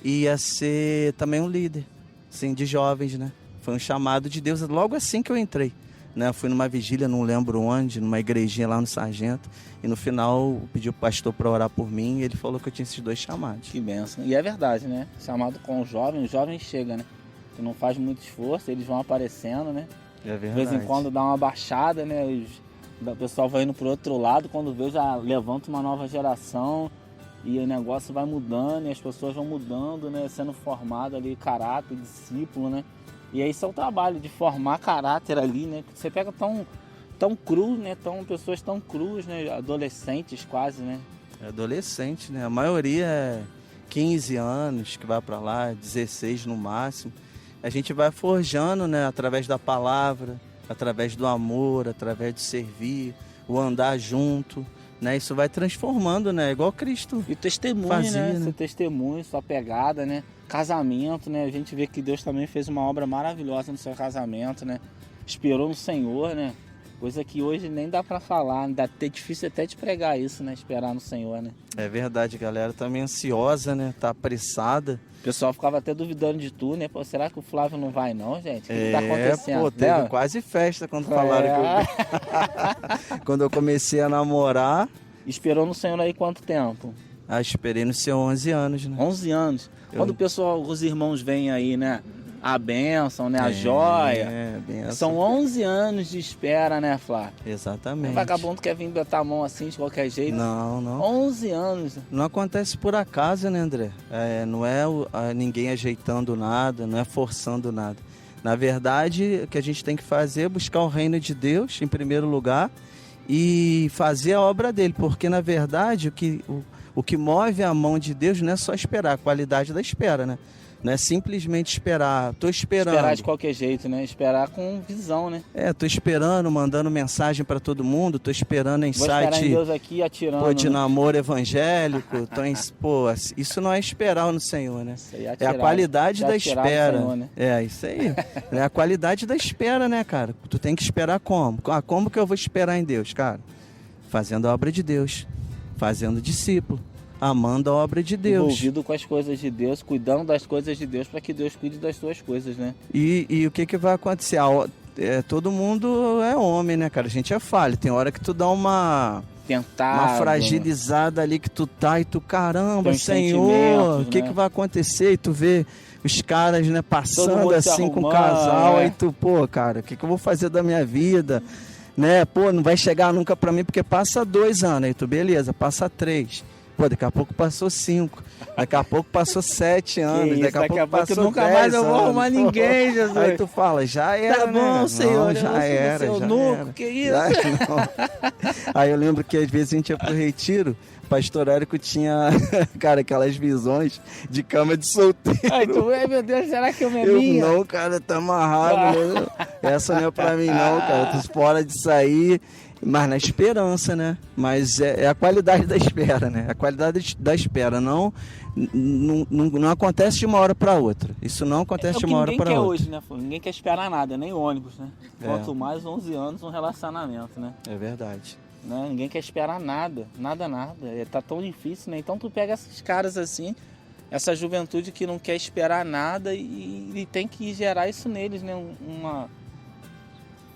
e ia ser também um líder, assim, de jovens, né? Foi um chamado de Deus logo assim que eu entrei. Né, fui numa vigília, não lembro onde, numa igrejinha lá no Sargento, e no final pedi o pastor para orar por mim e ele falou que eu tinha esses 2 chamados. Que bênção. E é verdade, né? Chamado com o jovem chega, né? Tu não faz muito esforço, eles vão aparecendo, né? É verdade. De vez em quando dá uma baixada, né? O pessoal vai indo pro outro lado, quando vê já levanta uma nova geração e o negócio vai mudando e as pessoas vão mudando, né? Sendo formado ali, caráter, discípulo, né? E aí isso é o trabalho de formar caráter ali, né? Você pega tão cru, né? Pessoas tão cruas, né? Adolescentes quase, né? Adolescente, né? A maioria é 15 anos que vai para lá, 16 no máximo. A gente vai forjando, né? Através da palavra, através do amor, através de servir, o andar junto, né? Isso vai transformando, né? Igual Cristo. E o testemunho, fazia, né? Seu testemunho, sua pegada, né? Casamento, né? A gente vê que Deus também fez uma obra maravilhosa no seu casamento, né? Esperou no Senhor, né? Coisa que hoje nem dá pra falar, é difícil até de pregar isso, né? Esperar no Senhor, né? É verdade, galera tá meio ansiosa, né? Tá apressada. O pessoal ficava até duvidando de tu, né? Pô, será que o Flávio não vai não, gente? O que tá acontecendo? Pô, teve quase festa quando falaram que eu... Quando eu comecei a namorar... Esperou no Senhor aí quanto tempo? Esperei no seu 11 anos, né? 11 anos. Quando o pessoal, os irmãos vêm aí, né? A bênção, né? A joia. Benção. São 11 anos de espera, né, Flávio? Exatamente. O vagabundo quer vir botar a mão assim de qualquer jeito. Não. 11 anos. Não acontece por acaso, né, André? Não é ninguém ajeitando nada, não é forçando nada. Na verdade, o que a gente tem que fazer é buscar o reino de Deus, em primeiro lugar, e fazer a obra dele. Porque, na verdade, o que move a mão de Deus não é só esperar, a qualidade da espera, né? Não é simplesmente esperar, tô esperando. Esperar de qualquer jeito, né? Esperar com visão, né? Tô esperando, mandando mensagem para todo mundo, tô esperando em Vou site... esperar em Deus aqui atirando. De namoro evangélico, isso não é esperar no Senhor, né? Isso aí é a qualidade da espera. Senhor, né? Isso aí. É a qualidade da espera, né, cara? Tu tem que esperar como? Como que eu vou esperar em Deus, cara? Fazendo a obra de Deus, fazendo discípulo, amando a obra de Deus. Envolvido com as coisas de Deus, cuidando das coisas de Deus para que Deus cuide das suas coisas, né? E o que vai acontecer? Todo mundo é homem, né, cara? A gente é falho. Tem hora que tu dá uma fragilizada ali que tu tá e tu, caramba, Senhor, o que vai acontecer? E tu vê os caras, né, passando assim com o casal, aí tu, cara, o que eu vou fazer da minha vida? Né? Não vai chegar nunca pra mim porque passa 2 anos, aí tu, beleza, passa 3. Daqui a pouco passou 5, daqui a pouco passou 7 anos, daqui a pouco passou nunca mais eu vou arrumar anos, ninguém, Jesus. Aí tu fala, já era, tá bom, né? Senhor, já era. Que isso? Aí eu lembro que às vezes a gente ia pro retiro, o pastor Érico tinha, cara, aquelas visões de cama de solteiro. Ai, meu Deus, será que eu me minha? Não, cara, tá amarrado. essa não é pra mim não, cara. Eu tô fora disso aí, mas na esperança, né? Mas é a qualidade da espera, né? A qualidade da espera, não acontece de uma hora para outra. Isso não acontece de uma hora para outra. Ninguém quer hoje, né? Ninguém quer esperar nada, nem ônibus, né? Quanto mais 11 anos um relacionamento, né? É verdade. Né? Ninguém quer esperar nada. Tá tão difícil, né? Então tu pega esses caras assim, essa juventude que não quer esperar nada e tem que gerar isso neles, né?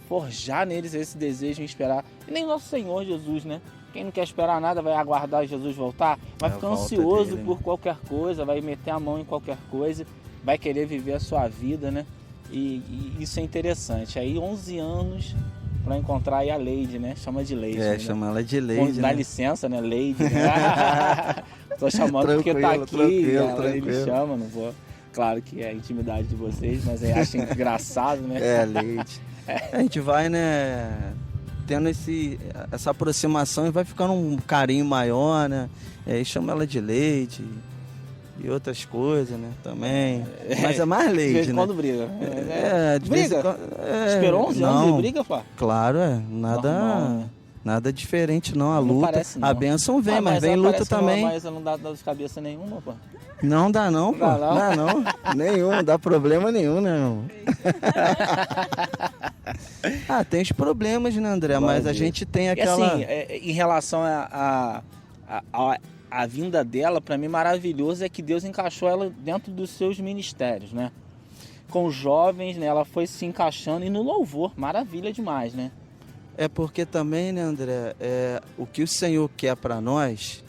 Forjar neles esse desejo em esperar. E nem nosso Senhor Jesus, né? Quem não quer esperar nada vai aguardar Jesus voltar, vai ficar ansioso por qualquer coisa, vai meter a mão em qualquer coisa, vai querer viver a sua vida, né? E isso é interessante. Aí 11 anos para encontrar aí a Leide, né? Chama de Leide. Né? Chama ela de Leide, dá né? licença, né? Leide. Né? Tô chamando porque tá aqui, tranquilo. Ele me chama, não vou. Claro que é a intimidade de vocês, mas eu acho engraçado, né? Leide. A gente vai, né, tendo essa aproximação e vai ficando um carinho maior, né? Aí chama ela de Leide e outras coisas, né? Também. Mas é mais Leide, né? De vez em quando briga. Briga? Esperou 11 anos de briga, Flá? Claro, Normal, né? Nada diferente não, a não luta. Parece, não. A bênção vem, mas vem luta também. Mas não dá dor de cabeça nenhuma, pô. Não dá não, pô. Dá não. Nenhum, não dá problema nenhum, né, irmão? Tem os problemas, né, André? Mas a gente tem aquela... E assim, em relação a vinda dela, pra mim, maravilhoso é que Deus encaixou ela dentro dos seus ministérios, né? Com os jovens, né? Ela foi se encaixando e no louvor. Maravilha demais, né? É porque também, né, André, o que o Senhor quer para nós,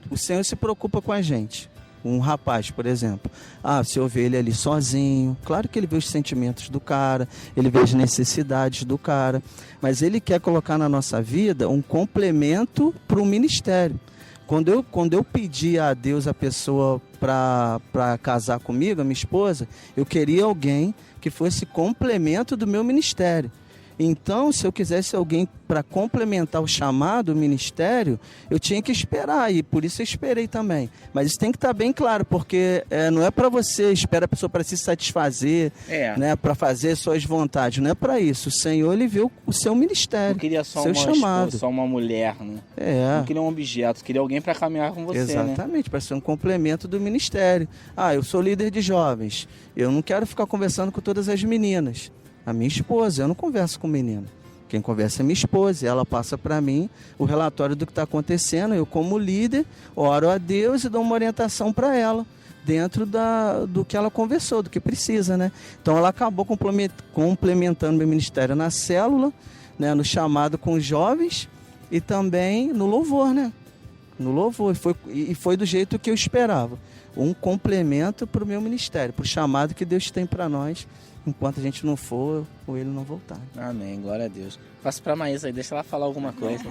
o Senhor se preocupa com a gente. Um rapaz, por exemplo, você ouve ele ali sozinho, claro que ele vê os sentimentos do cara, ele vê as necessidades do cara, mas ele quer colocar na nossa vida um complemento para o ministério. Quando eu pedi a Deus a pessoa para casar comigo, a minha esposa, eu queria alguém que fosse complemento do meu ministério. Então, se eu quisesse alguém para complementar o chamado, o ministério, eu tinha que esperar, e por isso eu esperei também. Mas isso tem que estar bem claro, porque não é para você esperar a pessoa para se satisfazer, né, para fazer suas vontades, não é para isso. O Senhor, ele viu o seu ministério, não queria só seu chamado. Esposa, só uma mulher, né? Não queria um objeto, queria alguém para caminhar com você, exatamente, né? Para ser um complemento do ministério. Eu sou líder de jovens, eu não quero ficar conversando com todas as meninas. A minha esposa, eu não converso com menino. Quem conversa é minha esposa, ela passa para mim o relatório do que está acontecendo. Eu, como líder, oro a Deus e dou uma orientação para ela, dentro do que ela conversou, do que precisa, né? Então ela acabou complementando meu ministério na célula, né, no chamado com os jovens e também no louvor, né? No louvor, e foi do jeito que eu esperava. Um complemento para o meu ministério, para o chamado que Deus tem para nós, enquanto a gente não for ou ele não voltar. Amém, glória a Deus. Passa pra Maísa aí, deixa ela falar alguma coisa.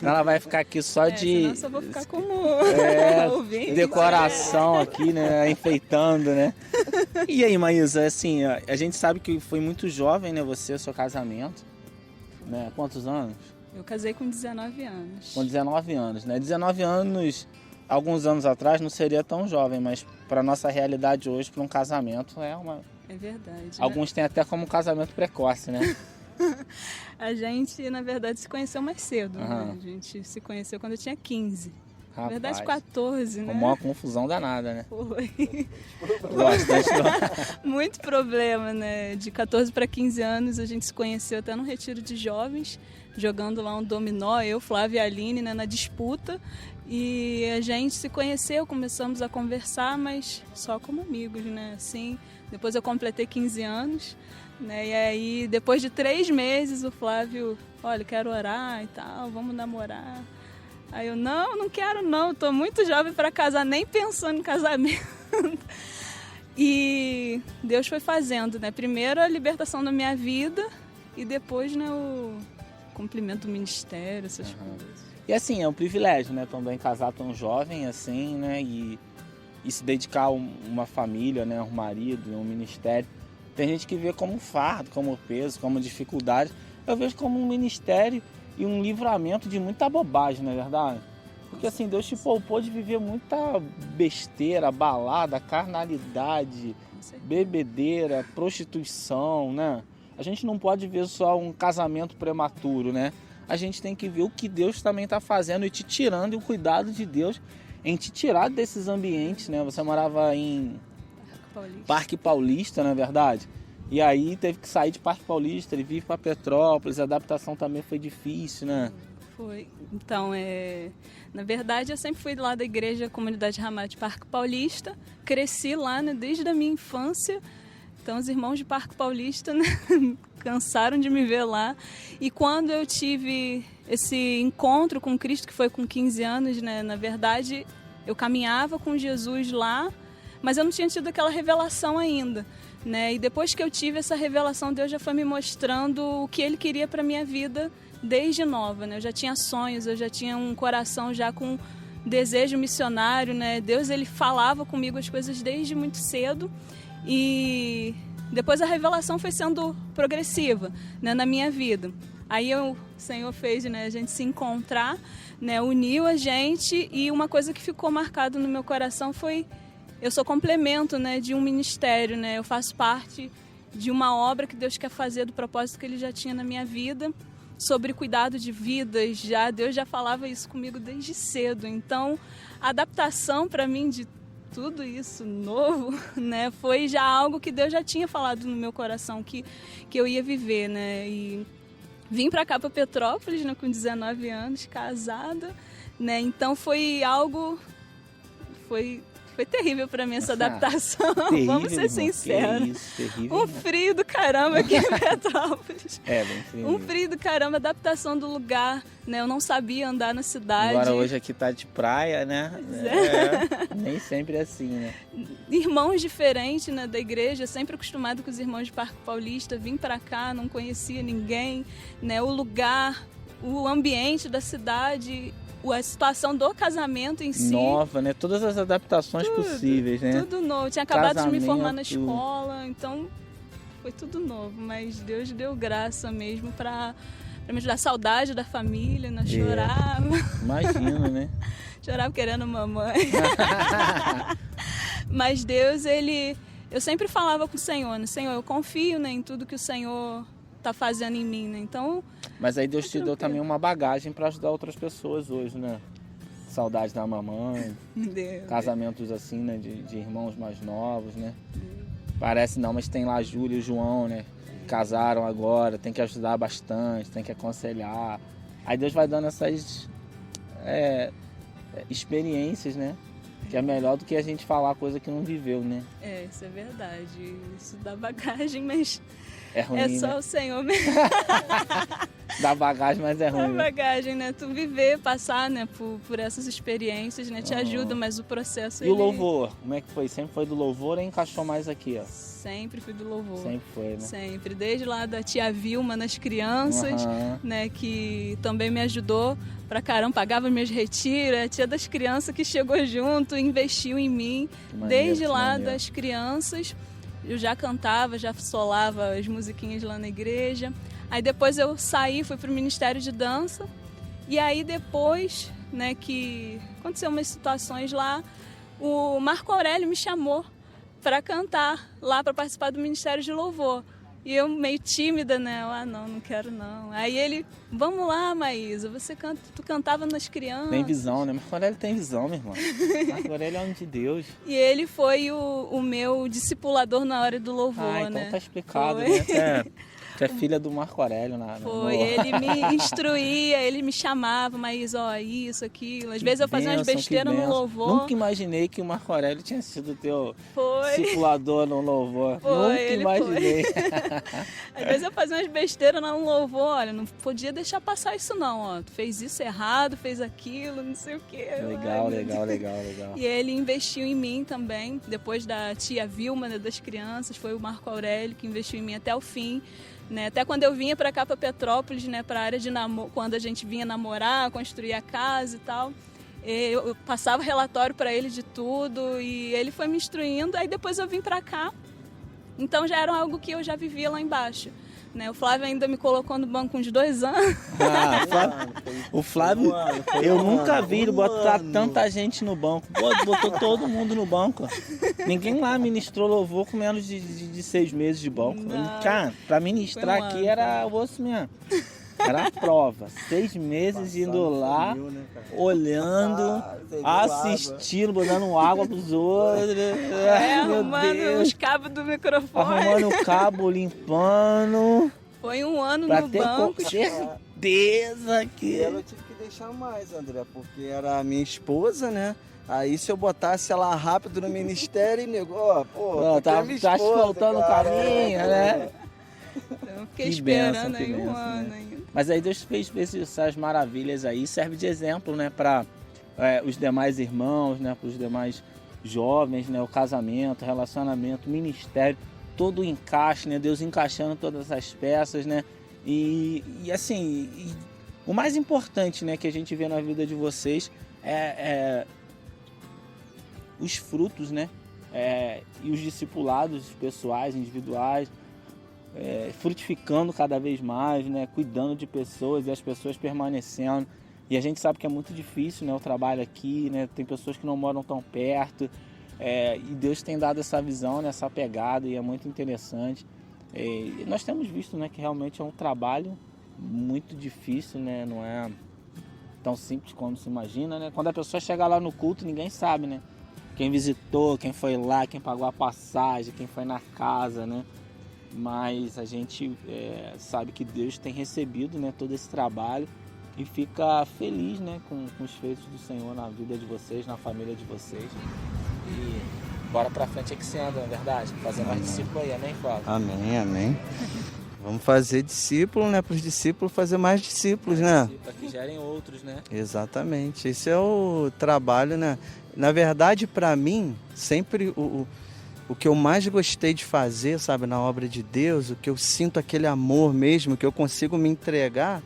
Ela vai ficar aqui só de... Senão eu só vou ficar como ouvinte. Decoração aqui, né, enfeitando, né. E aí, Maísa, assim, a gente sabe que foi muito jovem, né, você, seu casamento, né, quantos anos? Eu casei com 19 anos. Com 19 anos, né, 19 anos... Alguns anos atrás não seria tão jovem, mas para nossa realidade hoje, para um casamento, É verdade. Alguns têm até como casamento precoce, né? A gente, na verdade, se conheceu mais cedo, Uhum. né? A gente se conheceu quando eu tinha 15. Rapaz, na verdade, 14, né? Uma confusão danada, né? Foi. Bastante. Muito problema, né? De 14 para 15 anos, a gente se conheceu até num retiro de jovens, jogando lá um dominó, eu, Flávia e a Aline, né, na disputa. E a gente se conheceu, começamos a conversar, mas só como amigos, né? Assim, depois eu completei 15 anos, né? E aí, depois de 3 meses, o Flávio, olha, quero orar e tal, vamos namorar. Aí eu, não quero não, tô muito jovem para casar, nem pensando em casamento. E Deus foi fazendo, né? Primeiro a libertação da minha vida e depois, né, o cumprimento do ministério, essas coisas. E assim, é um privilégio, né, também casar tão jovem assim, né, e se dedicar a uma família, né, um marido, um ministério. Tem gente que vê como um fardo, como peso, como dificuldade. Eu vejo como um ministério e um livramento de muita bobagem, não é verdade? Porque assim, Deus te poupou de viver muita besteira, balada, carnalidade, bebedeira, prostituição, né? A gente não pode ver só um casamento prematuro, né? A gente tem que ver o que Deus também está fazendo e te tirando, e o cuidado de Deus em te tirar desses ambientes, né? Você morava em Parque Paulista, não é verdade? E aí teve que sair de Parque Paulista e vir para Petrópolis. A adaptação também foi difícil, né? Foi. Então, na verdade, eu sempre fui lá da igreja Comunidade Ramate Parque Paulista. Cresci lá, né, desde a minha infância. Então, os irmãos de Parque Paulista, né, cansaram de me ver lá. E quando eu tive esse encontro com Cristo, que foi com 15 anos, né, na verdade, eu caminhava com Jesus lá, mas eu não tinha tido aquela revelação ainda, né? E depois que eu tive essa revelação, Deus já foi me mostrando o que Ele queria para minha vida desde nova, né? Eu já tinha sonhos, eu já tinha um coração já com desejo missionário, né? Deus, Ele falava comigo as coisas desde muito cedo, e depois a revelação foi sendo progressiva, né, na minha vida. Aí o Senhor fez, né, a gente se encontrar, né, uniu a gente, e uma coisa que ficou marcada no meu coração foi: eu sou complemento, né, de um ministério, né, eu faço parte de uma obra que Deus quer fazer, do propósito que Ele já tinha na minha vida, sobre cuidado de vidas. Deus já falava isso comigo desde cedo. Então, a adaptação para mim de tudo isso novo, né, foi já algo que Deus já tinha falado no meu coração que eu ia viver, né? E vim para cá, para Petrópolis, né, com 19 anos, casada, né? Então foi algo, foi terrível para mim essa adaptação. Terrível, vamos ser sinceros. Terrível, frio do caramba aqui em Petrópolis. Bem frio. Um frio do caramba, adaptação do lugar, né? Eu não sabia andar na cidade. Agora hoje aqui tá de praia, né? Nem sempre é assim, né? Irmãos diferentes, né, da igreja, sempre acostumado com os irmãos de Parque Paulista, vim para cá, não conhecia ninguém, né? O lugar, o ambiente da cidade, a situação do casamento em si. Nova, né? Todas as adaptações possíveis, né? Tudo novo. Tinha acabado de me formar na Casamento. escola, então foi tudo novo. Mas Deus deu graça mesmo para me ajudar. Saudade da família, né? Chorava. Imagina, né? Chorava querendo mamãe. Mas Deus, eu sempre falava com o Senhor, né? Senhor, eu confio, né, em tudo que o Senhor tá fazendo em mim, né? Então... Mas aí Deus te deu também uma bagagem para ajudar outras pessoas hoje, né? Saudade da mamãe, Deus. casamentos assim, né? De irmãos mais novos, né? Parece não, mas tem lá a Júlia e o João, né? Casaram agora, tem que ajudar bastante, tem que aconselhar. Aí Deus vai dando essas experiências, né? Que é melhor do que a gente falar coisa que não viveu, né? Isso é verdade. Isso dá bagagem, mas É ruim, é só né? o Senhor mesmo. Dá bagagem, mas é Dá ruim, né? bagagem, né? Tu viver, passar, né, por essas experiências, né? Te ajuda, mas o processo... E o louvor? Como é que foi? Sempre foi do louvor ou encaixou mais aqui, ó? Sempre fui do louvor. Sempre foi, né? Sempre. Desde lá da tia Vilma nas crianças, né? Que também me ajudou pra caramba, pagava meus retiros. A tia das crianças que chegou junto, investiu em mim. Maneiro, Desde lá maneiro. das crianças, eu já cantava, já solava as musiquinhas lá na igreja. Aí depois eu saí, fui pro Ministério de Dança. E aí depois, né, que aconteceu umas situações lá, o Marco Aurélio me chamou para cantar lá, para participar do Ministério de Louvor. E eu meio tímida, né? Não quero não. Aí ele, vamos lá, Maísa, tu cantava nas crianças. Tem visão, né? Marco Aurélio tem visão, meu irmão. Marco Aurélio é homem de Deus. E ele foi o meu discipulador na hora do louvor, então né? tá explicado, Foi. né? Tu é filha do Marco Aurélio. Foi, ele me instruía, ele me chamava, mas isso, aquilo. Às vezes eu fazia umas besteiras no louvor. Nunca imaginei que o Marco Aurélio tinha sido teu Foi. discipulador no louvor. Foi, Nunca ele imaginei. Às vezes eu fazia umas besteiras no louvor, olha, não podia deixar passar isso não, ó. Tu fez isso errado, fez aquilo, não sei o quê. Legal. E ele investiu em mim também, depois da tia Vilma, né, das crianças, foi o Marco Aurélio que investiu em mim até o fim. Né? Até quando eu vinha para cá, para Petrópolis, né, para a área de namoro, quando a gente vinha namorar, construir a casa e tal, eu passava relatório para ele de tudo e ele foi me instruindo. Aí depois eu vim para cá, então já era algo que eu já vivia lá embaixo. né? O Flávio ainda me colocou no banco uns 2 anos. O Flávio, eu nunca vi ele botar tanta gente no banco. Botou todo mundo no banco. Ninguém lá ministrou louvor com menos de 6 meses de banco. Cara, pra ministrar aqui era o osso mesmo. Era a prova. 6 meses indo lá, olhando, assistindo, dando água pros outros. Arrumando os cabos do microfone. Arrumando o cabo, limpando. Foi 1 ano pra no ter banco. certeza que... Eu tive que deixar mais, André, porque era a minha esposa, né? Aí se eu botasse ela rápido no ministério, negou, tá faltando o caminho, né? Então eu fiquei Que esperando bênção, aí que 1 bênção, ano né? ainda. Mas aí Deus fez essas maravilhas aí, serve de exemplo, né, para os demais irmãos, né, para os demais jovens, né, o casamento, relacionamento, ministério, todo o encaixe, né, Deus encaixando todas as peças, né, e assim, o mais importante, né, que a gente vê na vida de vocês é os frutos, né, e os discipulados pessoais, individuais, frutificando cada vez mais, né, cuidando de pessoas e as pessoas permanecendo. E a gente sabe que é muito difícil, né, o trabalho aqui, né, tem pessoas que não moram tão perto, e Deus tem dado essa visão, né, essa pegada, e é muito interessante. E nós temos visto, né, que realmente é um trabalho muito difícil, né, não é tão simples como se imagina, né. Quando a pessoa chega lá no culto, ninguém sabe, né, quem visitou, quem foi lá, quem pagou a passagem, quem foi na casa, né. Mas a gente sabe que Deus tem recebido, né, todo esse trabalho e fica feliz, né, com os feitos do Senhor na vida de vocês, na família de vocês. E bora pra frente é que se anda, não é verdade? Fazer mais discípulo aí, amém, Flávio? Amém, amém. Vamos fazer discípulo, né, para os discípulos fazer mais discípulos, né? Para que gerem outros, né? Exatamente, esse é o trabalho, né? Na verdade, para mim, sempre o que eu mais gostei de fazer, sabe, na obra de Deus, o que eu sinto aquele amor mesmo, que eu consigo me entregar,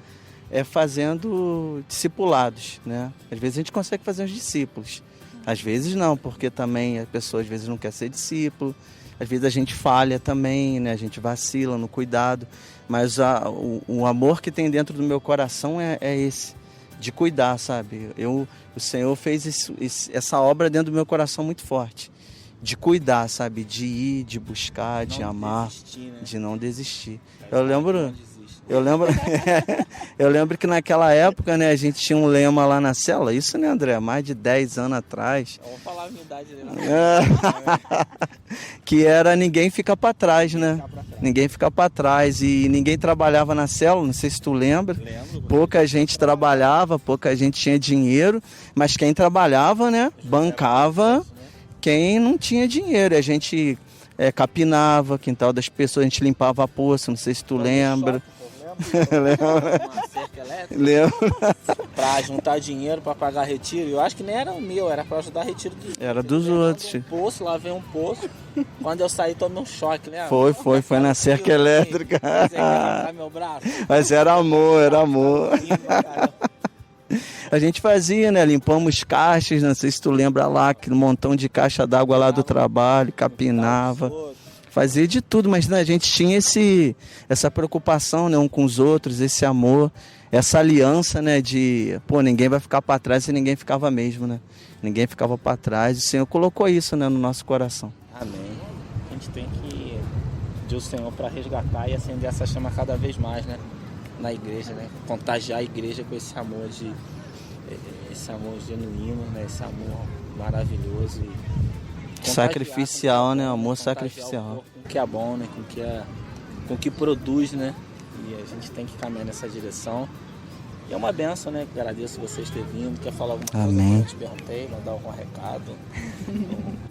é fazendo discipulados, né? Às vezes a gente consegue fazer os discípulos, às vezes não, porque também a pessoa às vezes não quer ser discípulo, às vezes a gente falha também, né? A gente vacila no cuidado, mas o amor que tem dentro do meu coração é esse, de cuidar, sabe? O Senhor fez essa obra dentro do meu coração muito forte. De cuidar, sabe? De ir, de buscar, de amar, desistir, né? De não desistir. Eu lembro que naquela época, né, a gente tinha um lema lá na cela, isso, né, André? Mais de 10 anos atrás. Vamos falar a minha idade ali. Que era ninguém fica para trás, né? Ninguém fica para trás. E ninguém trabalhava na cela, não sei se tu lembra. Lembro. Pouca gente trabalhava, pouca gente tinha dinheiro, mas quem trabalhava, né, bancava quem não tinha dinheiro. A gente capinava quintal das pessoas, a gente limpava a poça, não sei se tu lembra. Uma cerca elétrica. Lembro. Pra juntar dinheiro pra pagar retiro. Eu acho que nem era o meu, era pra ajudar retiro dos outros. Era dos outros. Lavei um poço. Quando eu saí, tomei um choque, né? Foi na cerca elétrica. Meu braço. Mas era amor. A gente fazia, né? Limpamos caixas, não sei se tu lembra lá, aquele montão de caixa d'água lá do trabalho, capinava. Fazia de tudo, mas né, a gente tinha essa preocupação, né, um com os outros, esse amor, essa aliança, né, de, ninguém vai ficar para trás e ninguém ficava mesmo, né? Ninguém ficava para trás. O Senhor colocou isso, né, no nosso coração. Amém. A gente tem que pedir o Senhor para resgatar e acender essa chama cada vez mais, né, na igreja, né? Contagiar a igreja com esse amor genuíno, né? Esse amor maravilhoso e sacrificial, né? Amor sacrificial. Com o que é bom, né? Com o que produz, né? E a gente tem que caminhar nessa direção. E é uma benção, né? Agradeço vocês terem vindo. Quer falar alguma coisa? Amém. Eu te perguntei, mandar algum recado?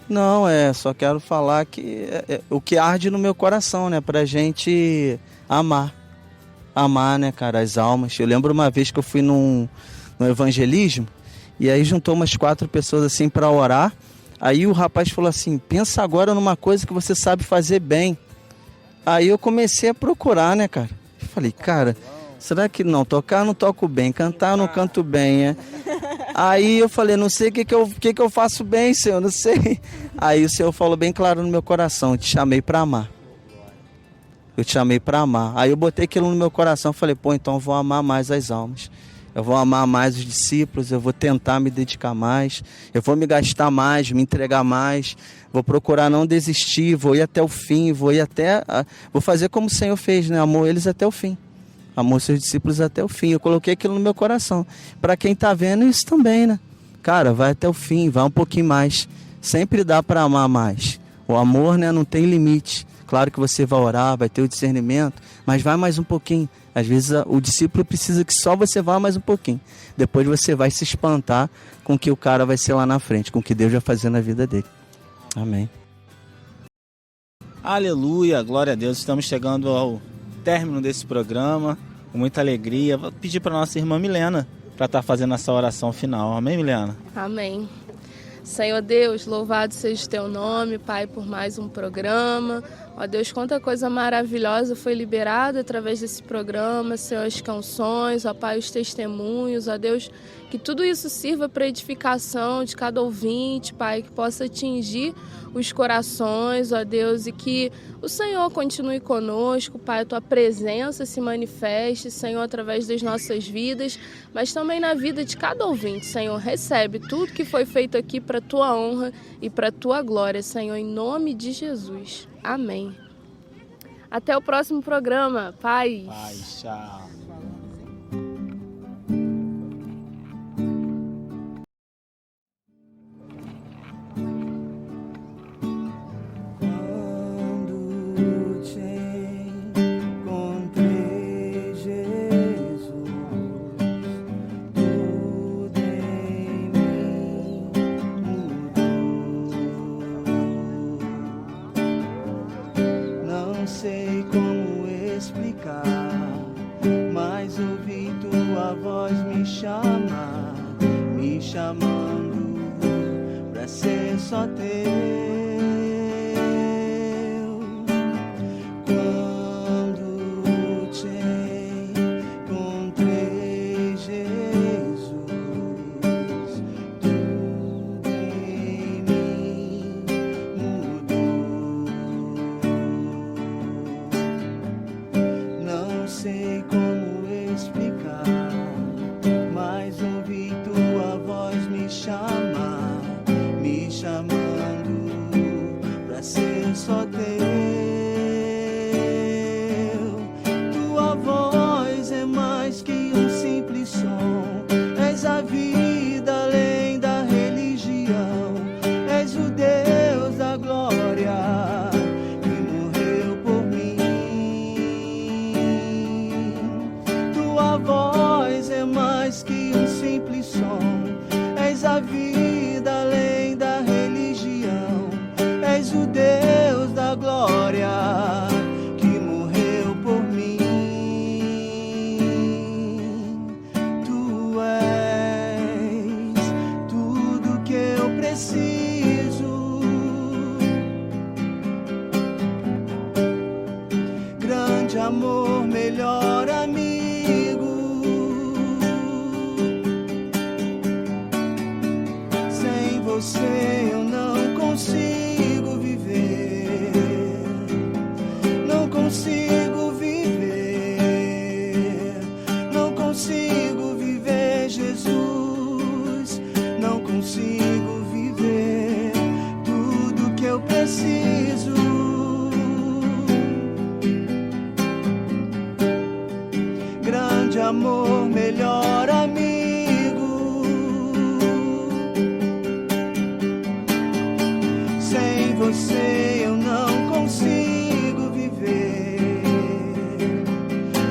Não, só quero falar que o que arde no meu coração, né? Pra gente amar, né, cara, as almas. Eu lembro uma vez que eu fui no evangelismo, e aí juntou umas 4 pessoas assim para orar. Aí o rapaz falou assim: pensa agora numa coisa que você sabe fazer bem. Aí eu comecei a procurar, né, cara? Eu falei, cara, será que não? Tocar eu não toco bem, cantar eu não canto bem, Aí eu falei, não sei o que eu faço bem, Senhor, não sei. Aí o Senhor falou bem claro no meu coração: te chamei para amar. Eu te chamei para amar. Aí eu botei aquilo no meu coração, falei, pô, então eu vou amar mais as almas. Eu vou amar mais os discípulos, eu vou tentar me dedicar mais, eu vou me gastar mais, me entregar mais, vou procurar não desistir, vou ir até o fim, vou fazer como o Senhor fez, né? Amou eles até o fim. Amou seus discípulos até o fim. Eu coloquei aquilo no meu coração. Para quem tá vendo isso também, né? Cara, vai até o fim, vai um pouquinho mais. Sempre dá para amar mais. O amor, né, não tem limite. Claro que você vai orar, vai ter o discernimento, mas vai mais um pouquinho. Às vezes o discípulo precisa que só você vá mais um pouquinho. Depois você vai se espantar com o que o cara vai ser lá na frente, com o que Deus vai fazer na vida dele. Amém. Aleluia, glória a Deus. Estamos chegando ao término desse programa, com muita alegria. Vou pedir para nossa irmã Milena para estar fazendo essa oração final. Amém, Milena? Amém. Senhor Deus, louvado seja o teu nome, Pai, por mais um programa. Ó Deus, quanta coisa maravilhosa foi liberada através desse programa, Senhor, as canções, ó Pai, os testemunhos, ó Deus, que tudo isso sirva para edificação de cada ouvinte, Pai, que possa atingir os corações, ó Deus, e que o Senhor continue conosco, Pai, a Tua presença se manifeste, Senhor, através das nossas vidas, mas também na vida de cada ouvinte, Senhor. Recebe tudo que foi feito aqui para a Tua honra e para a Tua glória, Senhor, em nome de Jesus. Amém. Até o próximo programa. Paz. Paz, tchau. Não sei como explicar, mas ouvi tua voz me chamar, me chamando pra ser só teu. Quando te encontrei, Jesus, tudo em mim mudou. Não sei como explicar, mas ouvi tua voz me chamar, me chamando pra ser só teu. Tua voz é mais que um simples som, és a vida além da religião, és o Deus da glória que morreu por mim. Tua voz é mais que um simples som, és a vida além da religião, és o Deus da glória que morreu por mim. Tu és tudo que eu preciso, grande amor, melhor amigo. Sem você eu não consigo viver, não consigo viver, não consigo viver, Jesus, não consigo viver tudo que eu preciso. Grande amor, melhor amigo. Sem você eu não consigo viver,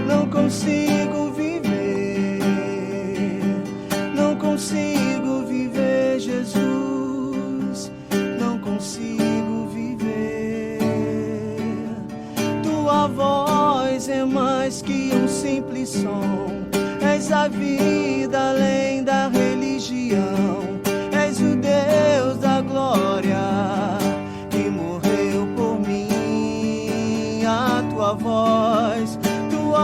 não consigo viver, não consigo viver, Jesus, não consigo viver. Tua voz é mais que um simples som, és a vida além da religião, és o Deus da glória que morreu por mim. A tua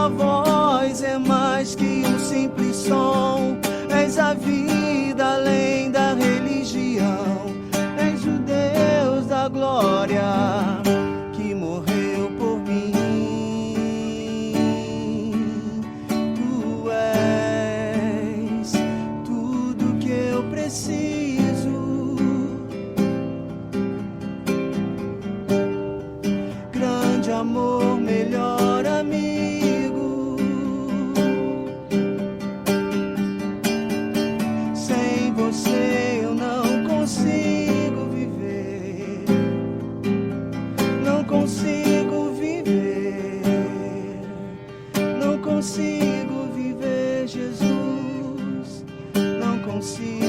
voz é mais que um simples som, és a vida além da religião, és o Deus da glória que morreu por mim. preciso. Grande amor, melhor amigo. Sem você eu não consigo viver. Não consigo viver. Não consigo viver, Jesus. Não consigo.